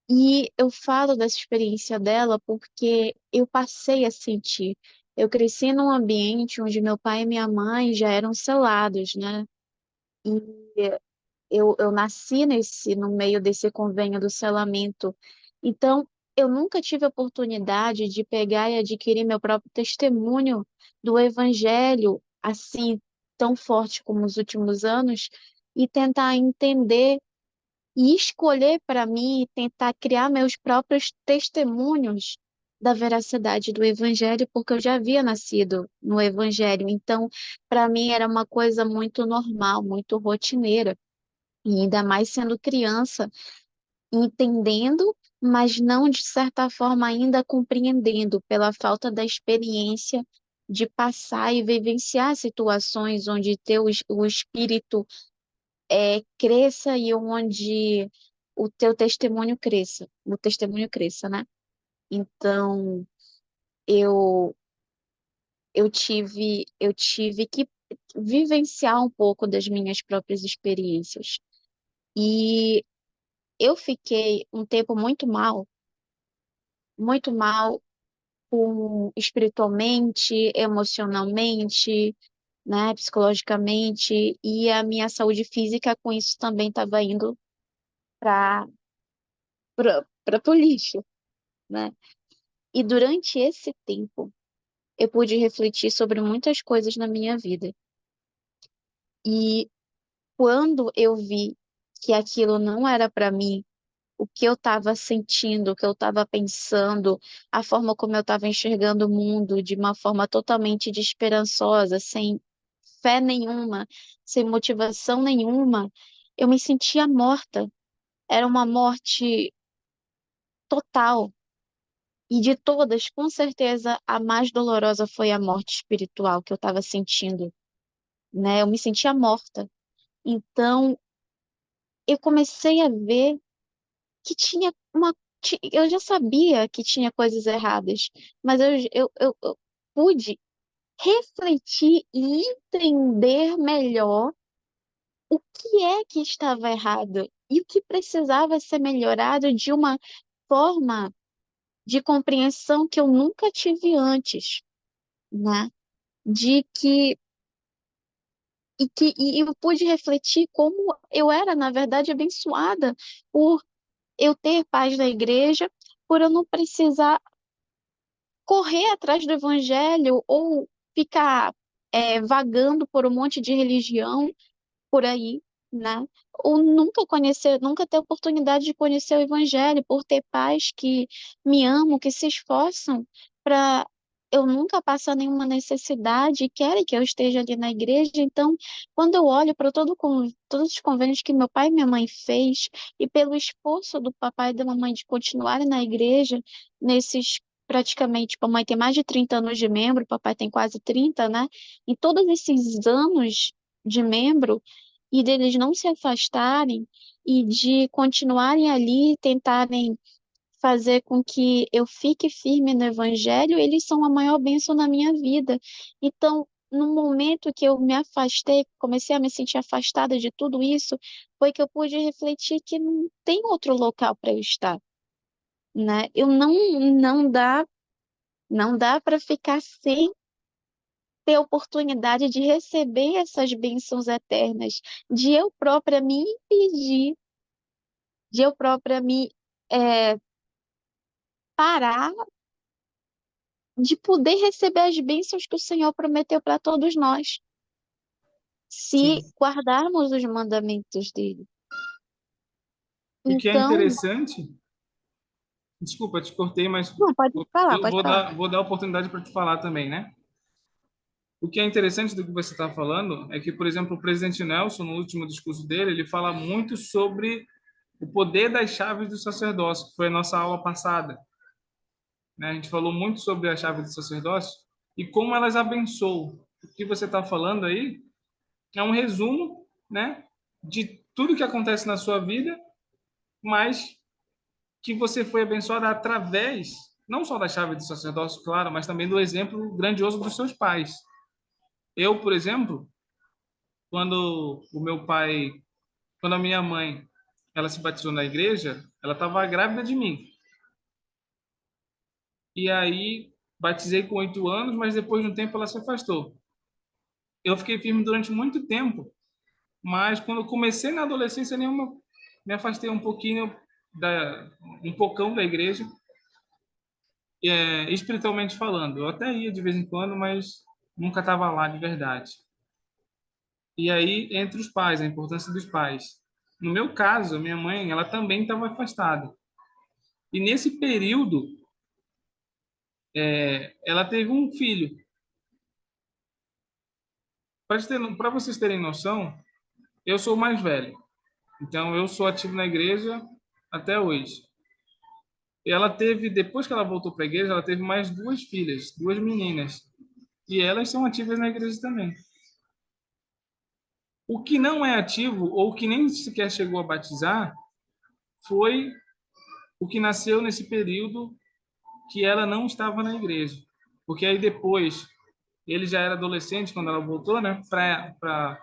E eu falo dessa experiência dela porque eu passei a sentir. Eu cresci num ambiente onde meu pai e minha mãe já eram selados, né? E eu nasci no meio desse convênio do selamento. Então, eu nunca tive a oportunidade de pegar e adquirir meu próprio testemunho do evangelho, assim, tão forte como nos últimos anos, e tentar entender e escolher para mim e tentar criar meus próprios testemunhos da veracidade do evangelho, porque eu já havia nascido no evangelho. Então, para mim era uma coisa muito normal, muito rotineira. E ainda mais sendo criança, entendendo, mas não de certa forma ainda compreendendo, pela falta da experiência de passar e vivenciar situações onde o espírito cresça e onde o teu testemunho cresça, o testemunho cresça, né? Então, eu eu tive que vivenciar um pouco das minhas próprias experiências. E eu fiquei um tempo muito mal espiritualmente, emocionalmente, né, psicologicamente, e a minha saúde física com isso também estava indo para o lixo, né? E durante esse tempo, eu pude refletir sobre muitas coisas na minha vida. E quando eu vi que aquilo não era para mim, o que eu estava sentindo, o que eu estava pensando, a forma como eu estava enxergando o mundo de uma forma totalmente desesperançosa, sem fé nenhuma, sem motivação nenhuma, eu me sentia morta. Era uma morte total. E de todas, com certeza, a mais dolorosa foi a morte espiritual que eu estava sentindo, né? Eu me sentia morta. Então, eu comecei a ver que tinha eu já sabia que tinha coisas erradas, mas eu pude refletir e entender melhor o que é que estava errado e o que precisava ser melhorado de uma forma de compreensão que eu nunca tive antes, né? De que e eu pude refletir como eu era, na verdade, abençoada por eu ter paz na igreja, por eu não precisar correr atrás do evangelho ou ficar vagando por um monte de religião por aí, né? Ou nunca conhecer, nunca ter oportunidade de conhecer o Evangelho, por ter pais que me amam, que se esforçam para eu nunca passar nenhuma necessidade e querem que eu esteja ali na igreja. Então, quando eu olho para todos os convênios que meu pai e minha mãe fez e pelo esforço do papai e da mamãe de continuarem na igreja nesses praticamente, a mãe tem mais de 30 anos de membro, o papai tem quase 30, né? Em todos esses anos de membro, e deles não se afastarem e de continuarem ali, tentarem fazer com que eu fique firme no Evangelho, eles são a maior bênção na minha vida. Então, no momento que eu me afastei, comecei a me sentir afastada de tudo isso, foi que eu pude refletir que não tem outro local para eu estar, né? Eu não dá para ficar sem ter a oportunidade de receber essas bênçãos eternas, de eu própria me impedir, de eu própria me é, parar de poder receber as bênçãos que o Senhor prometeu para todos nós, se Sim. guardarmos os mandamentos dele. E que é Então, interessante, desculpa, te cortei, mas não, pode falar, eu pode falar. vou dar oportunidade para te falar também, né? O que é interessante do que você está falando é que, por exemplo, o presidente Nelson, no último discurso dele, ele fala muito sobre o poder das chaves do sacerdócio, que foi a nossa aula passada, né? A gente falou muito sobre a chave do sacerdócio e como elas abençoam. O que você está falando aí é um resumo, né, de tudo que acontece na sua vida, mas que você foi abençoada através não só da chave do sacerdócio, claro, mas também do exemplo grandioso dos seus pais. Eu, por exemplo, quando o meu pai, quando a minha mãe, ela se batizou na igreja, ela estava grávida de mim. E aí batizei com 8 anos, mas depois de um tempo ela se afastou. Eu fiquei firme durante muito tempo, mas quando eu comecei na adolescência nenhuma, me afastei um pouquinho um pocão da igreja, espiritualmente falando. Eu até ia de vez em quando, mas nunca estava lá de verdade. E aí entre os pais, a importância dos pais. No meu caso, a minha mãe, ela também estava afastada. E nesse período, ela teve um filho. Para vocês terem noção, eu sou o mais velho. Então, eu sou ativo na igreja até hoje. E ela teve, depois que ela voltou para a igreja, ela teve mais duas filhas, duas meninas. E elas são ativas na igreja também. O que não é ativo, ou que nem sequer chegou a batizar, foi o que nasceu nesse período que ela não estava na igreja. Porque aí depois, ele já era adolescente quando ela voltou, né? Para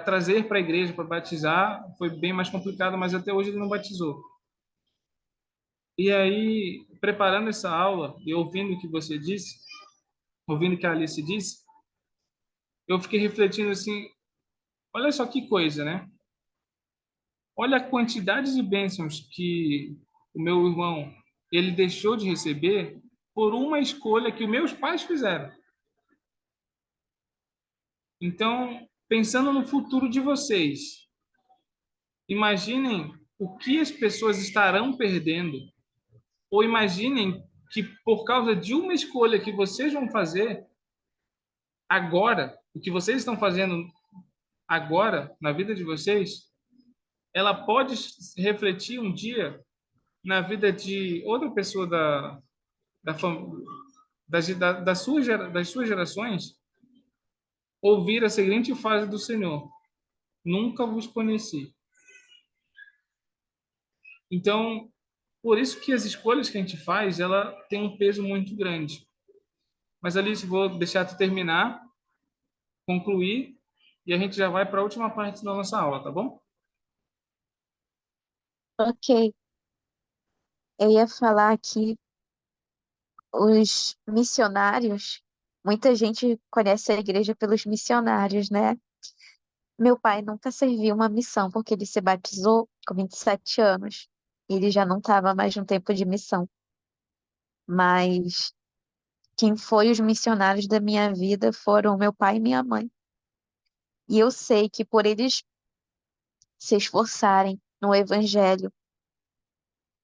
trazer para a igreja, para batizar, foi bem mais complicado, mas até hoje ele não batizou. E aí, preparando essa aula e ouvindo o que você disse, ouvindo o que a Alice disse, eu fiquei refletindo assim, olha só que coisa, né? Olha a quantidade de bênçãos que o meu irmão ele deixou de receber por uma escolha que os meus pais fizeram. Então, pensando no futuro de vocês, imaginem o que as pessoas estarão perdendo, ou imaginem que por causa de uma escolha que vocês vão fazer agora, o que vocês estão fazendo agora na vida de vocês, ela pode refletir um dia na vida de outra pessoa da, das suas gerações, ouvir a seguinte frase do Senhor: nunca vos conheci. Então, por isso que as escolhas que a gente faz, ela tem um peso muito grande. Mas, Alice, vou deixar tu terminar, concluir, e a gente já vai para a última parte da nossa aula, tá bom? Ok, eu ia falar aqui, os missionários, muita gente conhece a igreja pelos missionários, né? Meu pai nunca serviu uma missão, porque ele se batizou com 27 anos. Ele já não estava mais no tempo de missão. Mas quem foi os missionários da minha vida foram meu pai e minha mãe. E eu sei que por eles se esforçarem no evangelho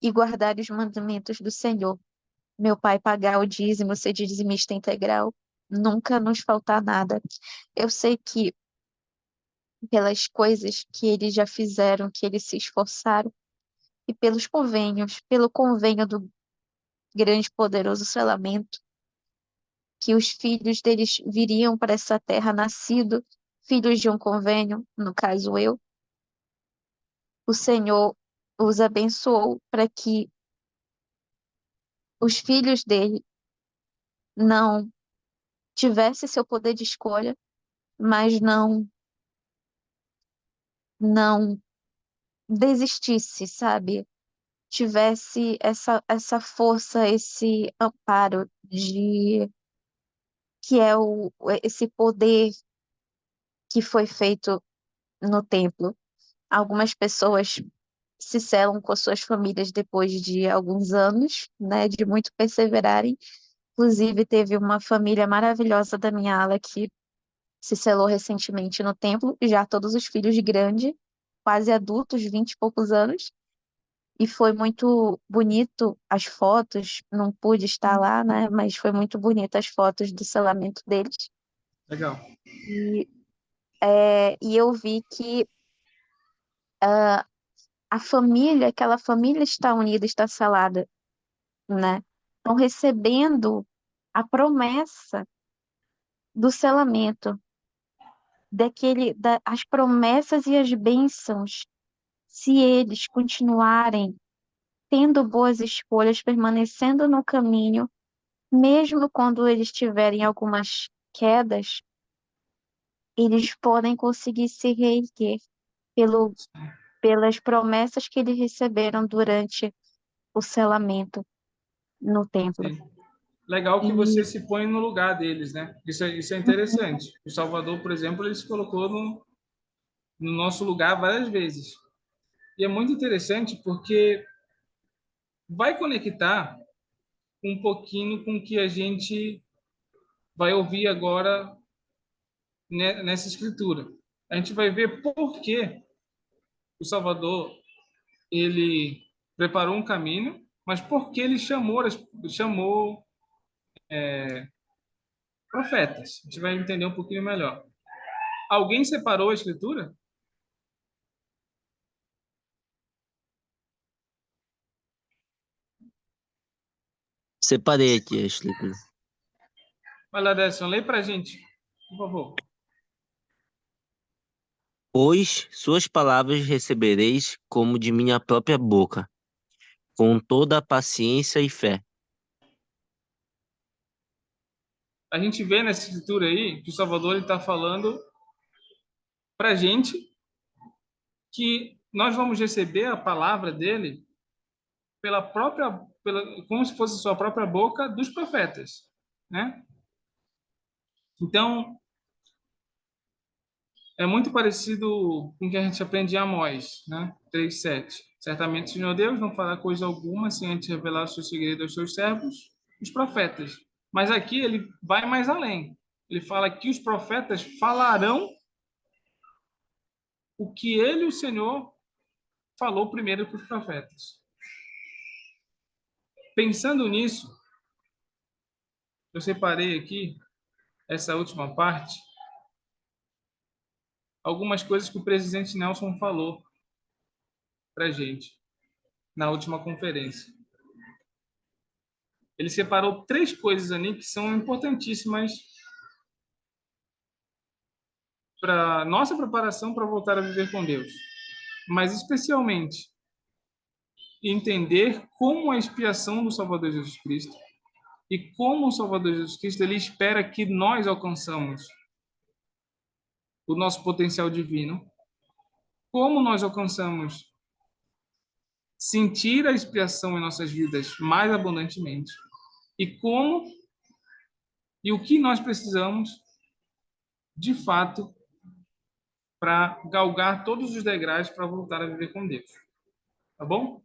e guardar os mandamentos do Senhor, meu pai pagar o dízimo, ser dizimista integral, nunca nos faltar nada. Eu sei que pelas coisas que eles já fizeram, que eles se esforçaram, e pelos convênios, pelo convênio do grande e poderoso selamento, que os filhos deles viriam para essa terra nascido, filhos de um convênio, no caso eu, o Senhor os abençoou para que os filhos dele não tivessem seu poder de escolha, mas não desistisse, sabe? Tivesse essa força, esse amparo de que é esse poder que foi feito no templo. Algumas pessoas se selam com suas famílias depois de alguns anos, né, de muito perseverarem. Inclusive, teve uma família maravilhosa da minha ala que se selou recentemente no templo, já todos os filhos grandes, quase adultos, 20 e poucos anos. E foi muito bonito as fotos, não pude estar lá, né? Mas foi muito bonito as fotos do selamento deles. Legal. E, e eu vi que a família, aquela família está unida, está selada, né? Estão recebendo a promessa do selamento, as promessas e as bênçãos, se eles continuarem tendo boas escolhas, permanecendo no caminho, mesmo quando eles tiverem algumas quedas, eles podem conseguir se reerguer pelo, pelas promessas que eles receberam durante o selamento no templo. Sim. Legal que você E se põe no lugar deles, né? Isso é interessante. O Salvador, por exemplo, ele se colocou no nosso lugar várias vezes. E é muito interessante porque vai conectar um pouquinho com o que a gente vai ouvir agora nessa escritura. A gente vai ver por que o Salvador ele preparou um caminho, mas por que ele chamou profetas. A gente vai entender um pouquinho melhor. Alguém separou a escritura? Separei aqui a escritura. Vai lá, Desson, lê para a gente, por favor. Pois suas palavras recebereis como de minha própria boca, com toda a paciência e fé. A gente vê nessa escritura aí que o Salvador está falando para a gente que nós vamos receber a palavra dele como se fosse sua própria boca dos profetas, né? Então, é muito parecido com o que a gente aprende em Amós, né? 3:7. Certamente, o Senhor Deus não fará coisa alguma sem antes revelar o seu segredo aos seus servos, os profetas. Mas aqui ele vai mais além. Ele fala que os profetas falarão o que ele, o Senhor, falou primeiro para os profetas. Pensando nisso, eu separei aqui essa última parte, algumas coisas que o presidente Nelson falou para a gente na última conferência. Ele separou 3 coisas ali que são importantíssimas para nossa preparação para voltar a viver com Deus, mas especialmente entender como a expiação do Salvador Jesus Cristo e como o Salvador Jesus Cristo ele espera que nós alcançamos o nosso potencial divino, como nós alcançamos sentir a expiação em nossas vidas mais abundantemente e como e o que nós precisamos de fato para galgar todos os degraus para voltar a viver com Deus. Tá bom?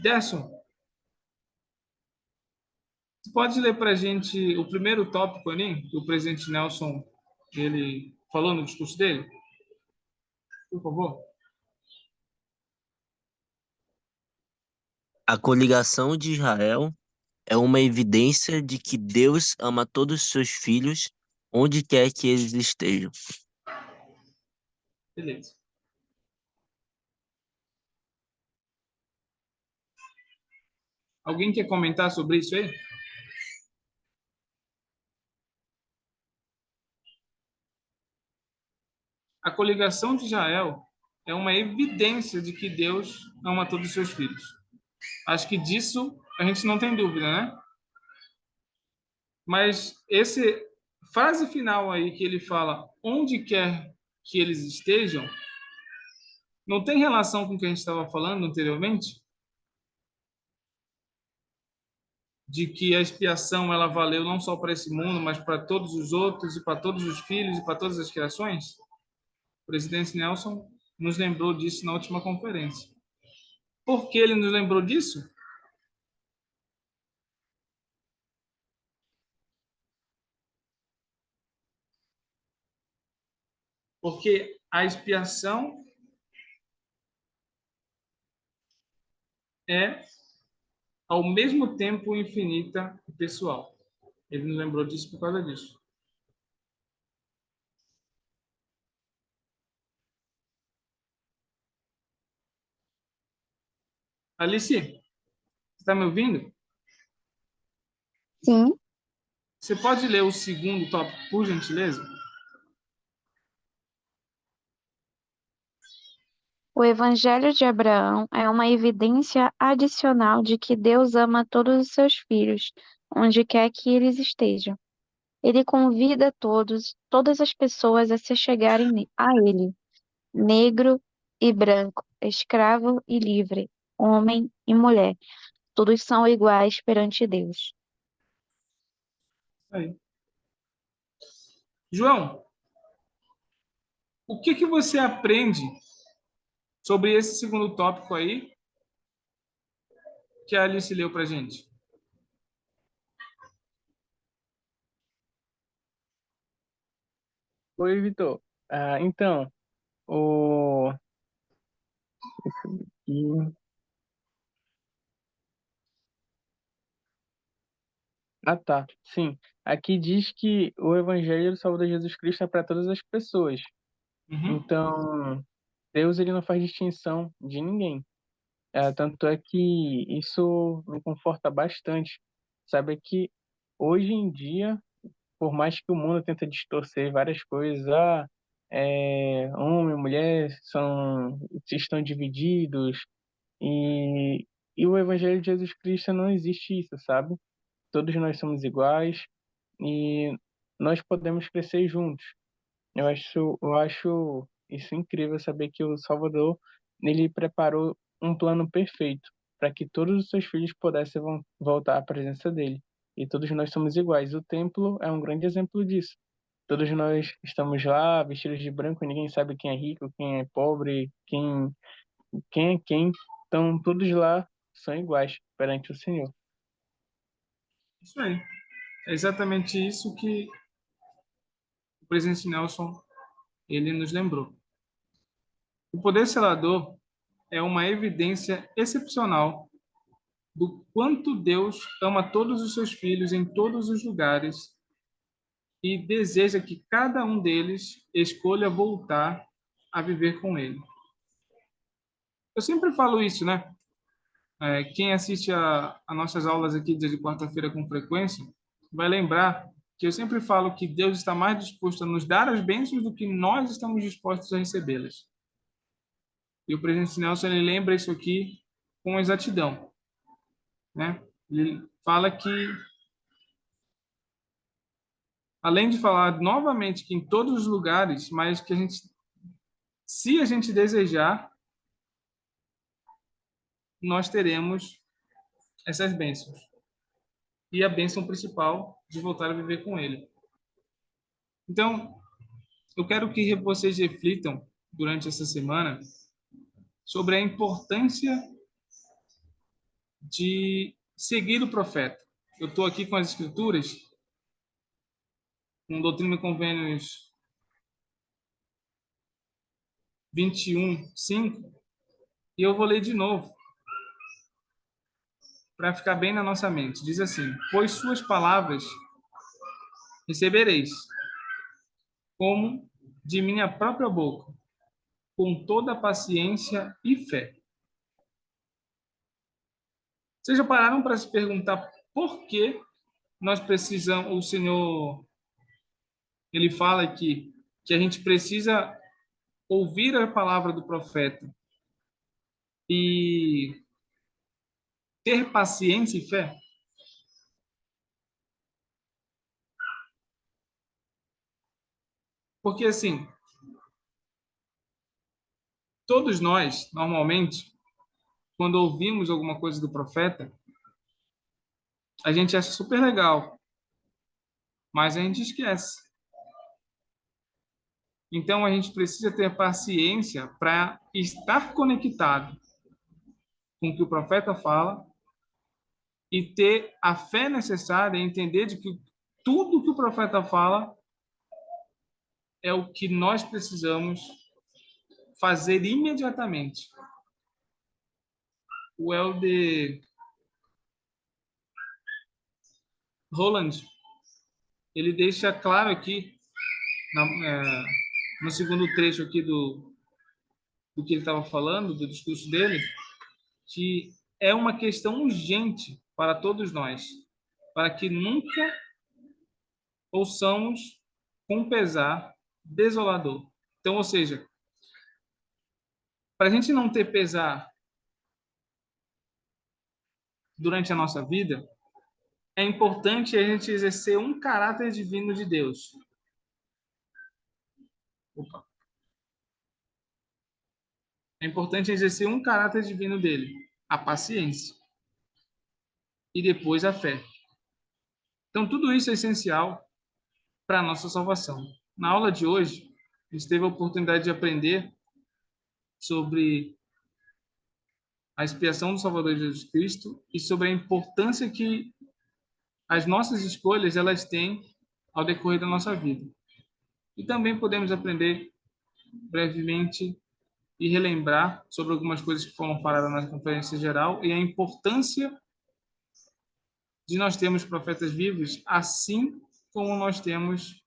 Derson, você pode ler para a gente o primeiro tópico ali, que o presidente Nelson ele falou no discurso dele? Por favor. A coligação de Israel é uma evidência de que Deus ama todos os seus filhos, onde quer que eles estejam. Beleza. Alguém quer comentar sobre isso aí? A coligação de Israel é uma evidência de que Deus ama todos os seus filhos. Acho que disso a gente não tem dúvida, né? Mas esse frase final aí que ele fala, onde quer que eles estejam, não tem relação com o que a gente estava falando anteriormente? De que a expiação ela valeu não só para esse mundo, mas para todos os outros e para todos os filhos e para todas as criações? O presidente Nelson nos lembrou disso na última conferência. Por que ele nos lembrou disso? Porque a expiação é ao mesmo tempo infinita e pessoal. Ele nos lembrou disso por causa disso. Alice, você está me ouvindo? Sim. Você pode ler o segundo tópico, por gentileza? O Evangelho de Abraão é uma evidência adicional de que Deus ama todos os seus filhos, onde quer que eles estejam. Ele convida todas as pessoas a se chegarem a Ele, negro e branco, escravo e livre, homem e mulher. Todos são iguais perante Deus. Aí. João, o que que você aprende sobre esse segundo tópico aí que a Alice leu para a gente? Oi, Vitor. Então, o... e- tá. Sim. Aqui diz que o Evangelho do Salvador Jesus Cristo é para todas as pessoas. Uhum. Então, Deus ele não faz distinção de ninguém. Tanto é que isso me conforta bastante. Sabe que hoje em dia, por mais que o mundo tente distorcer várias coisas, homem, mulher, estão divididos, e, e o Evangelho de Jesus Cristo não existe isso, sabe? Todos nós somos iguais e nós podemos crescer juntos. Eu acho isso incrível saber que o Salvador, ele preparou um plano perfeito para que todos os seus filhos pudessem voltar à presença dele. E todos nós somos iguais. O templo é um grande exemplo disso. Todos nós estamos lá vestidos de branco e ninguém sabe quem é rico, quem é pobre, quem é quem. Então, todos lá são iguais perante o Senhor. Isso aí. É exatamente isso que o presidente Nelson ele nos lembrou. O poder selador é uma evidência excepcional do quanto Deus ama todos os seus filhos em todos os lugares e deseja que cada um deles escolha voltar a viver com ele. Eu sempre falo isso, né? Quem assiste a nossas aulas aqui dia de quarta-feira com frequência vai lembrar que eu sempre falo que Deus está mais disposto a nos dar as bênçãos do que nós estamos dispostos a recebê-las. E o presidente Nelson ele lembra isso aqui com exatidão, né? Ele fala que, além de falar novamente que em todos os lugares, mas que se a gente desejar, nós teremos essas bênçãos. E a bênção principal de voltar a viver com ele. Então, eu quero que vocês reflitam durante essa semana sobre a importância de seguir o profeta. Eu estou aqui com as escrituras, com Doutrina e Convênios 21:5, e eu vou ler de novo, para ficar bem na nossa mente. Diz assim: pois suas palavras recebereis, como de minha própria boca, com toda paciência e fé. Vocês já pararam para se perguntar por que nós precisamos, o Senhor, ele fala aqui que a gente precisa ouvir a palavra do profeta e ter paciência e fé? Porque assim, todos nós, normalmente, quando ouvimos alguma coisa do profeta, a gente acha super legal, mas a gente esquece. Então a gente precisa ter paciência para estar conectado com o que o profeta fala e ter a fé necessária em entender de que tudo que o profeta fala é o que nós precisamos fazer imediatamente. O Elder Roland, ele deixa claro aqui, no segundo trecho aqui do que ele estava falando, do discurso dele, que é uma questão urgente para todos nós, para que nunca ouçamos com pesar desolador. Então, ou seja, para a gente não ter pesar durante a nossa vida, é importante a gente exercer um caráter divino de Deus. Opa. É importante exercer um caráter divino dele, a paciência. E depois a fé. Então, tudo isso é essencial para a nossa salvação. Na aula de hoje, a gente teve a oportunidade de aprender sobre a expiação do Salvador Jesus Cristo e sobre a importância que as nossas escolhas elas têm ao decorrer da nossa vida. E também podemos aprender brevemente e relembrar sobre algumas coisas que foram faladas na conferência geral e a importância de nós termos profetas vivos, assim como nós temos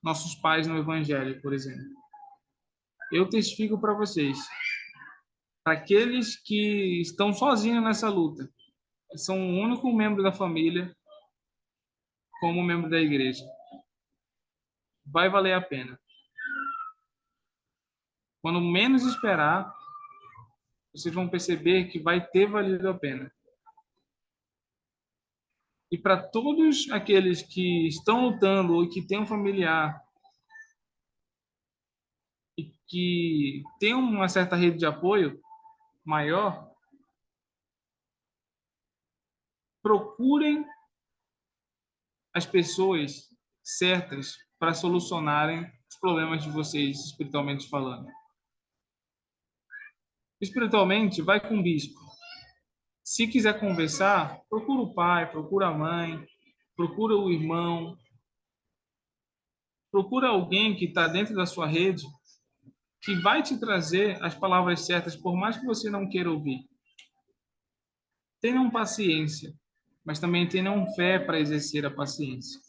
nossos pais no Evangelho, por exemplo. Eu testifico para vocês, para aqueles que estão sozinhos nessa luta, que são o único membro da família, como membro da igreja, vai valer a pena. Quando menos esperar, vocês vão perceber que vai ter valido a pena. E para todos aqueles que estão lutando ou que têm um familiar e que tem uma certa rede de apoio maior, procurem as pessoas certas para solucionarem os problemas de vocês, espiritualmente falando. Espiritualmente, vai com o bispo. Se quiser conversar, procura o pai, procura a mãe, procura o irmão, procura alguém que está dentro da sua rede, que vai te trazer as palavras certas, por mais que você não queira ouvir. Tenham paciência, mas também tenham fé para exercer a paciência.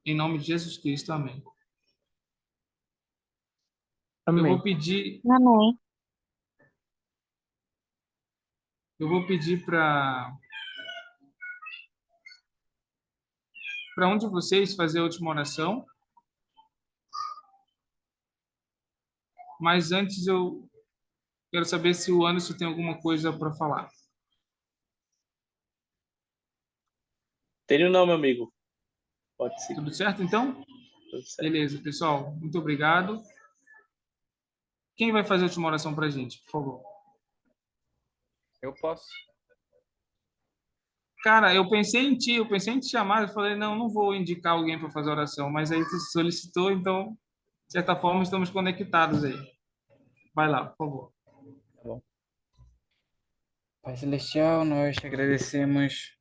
Em nome de Jesus Cristo, amém. Eu Amém. vou pedir Amém. para um de vocês fazer a última oração, mas antes eu quero saber se o Anderson tem alguma coisa para falar. Tenho não, meu amigo. Pode ser. Tudo certo, então? Tudo certo. Beleza, pessoal. Muito obrigado. Quem vai fazer a última oração para a gente, por favor? Eu posso. Cara, eu pensei em ti, eu pensei em te chamar, eu falei, não vou indicar alguém para fazer a oração, mas aí tu solicitou, então, de certa forma, estamos conectados aí. Vai lá, por favor. Tá bom. Pai Celestial, nós te agradecemos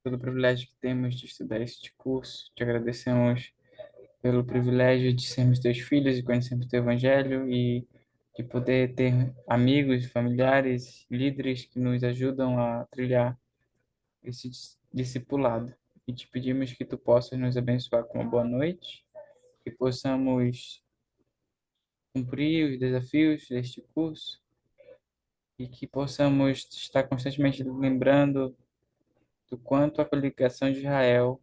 pelo privilégio que temos de estudar este curso. Te agradecemos pelo privilégio de sermos teus filhos e conhecermos teu evangelho e de poder ter amigos, familiares, líderes que nos ajudam a trilhar esse discipulado. E te pedimos que tu possas nos abençoar com uma boa noite, que possamos cumprir os desafios deste curso e que possamos estar constantemente lembrando do quanto a coligação de Israel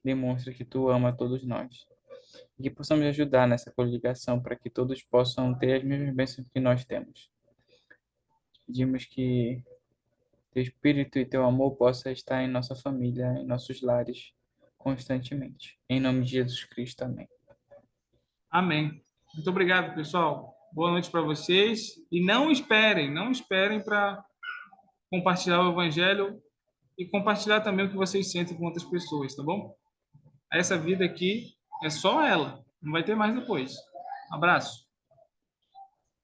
demonstra que tu ama todos nós. E que possamos ajudar nessa coligação para que todos possam ter as mesmas bênçãos que nós temos. Pedimos que teu espírito e teu amor possa estar em nossa família, em nossos lares, constantemente. Em nome de Jesus Cristo, amém. Amém. Muito obrigado, pessoal. Boa noite para vocês. E não esperem para compartilhar o evangelho e compartilhar também o que vocês sentem com outras pessoas, tá bom? Essa vida aqui é só ela, não vai ter mais depois. Abraço.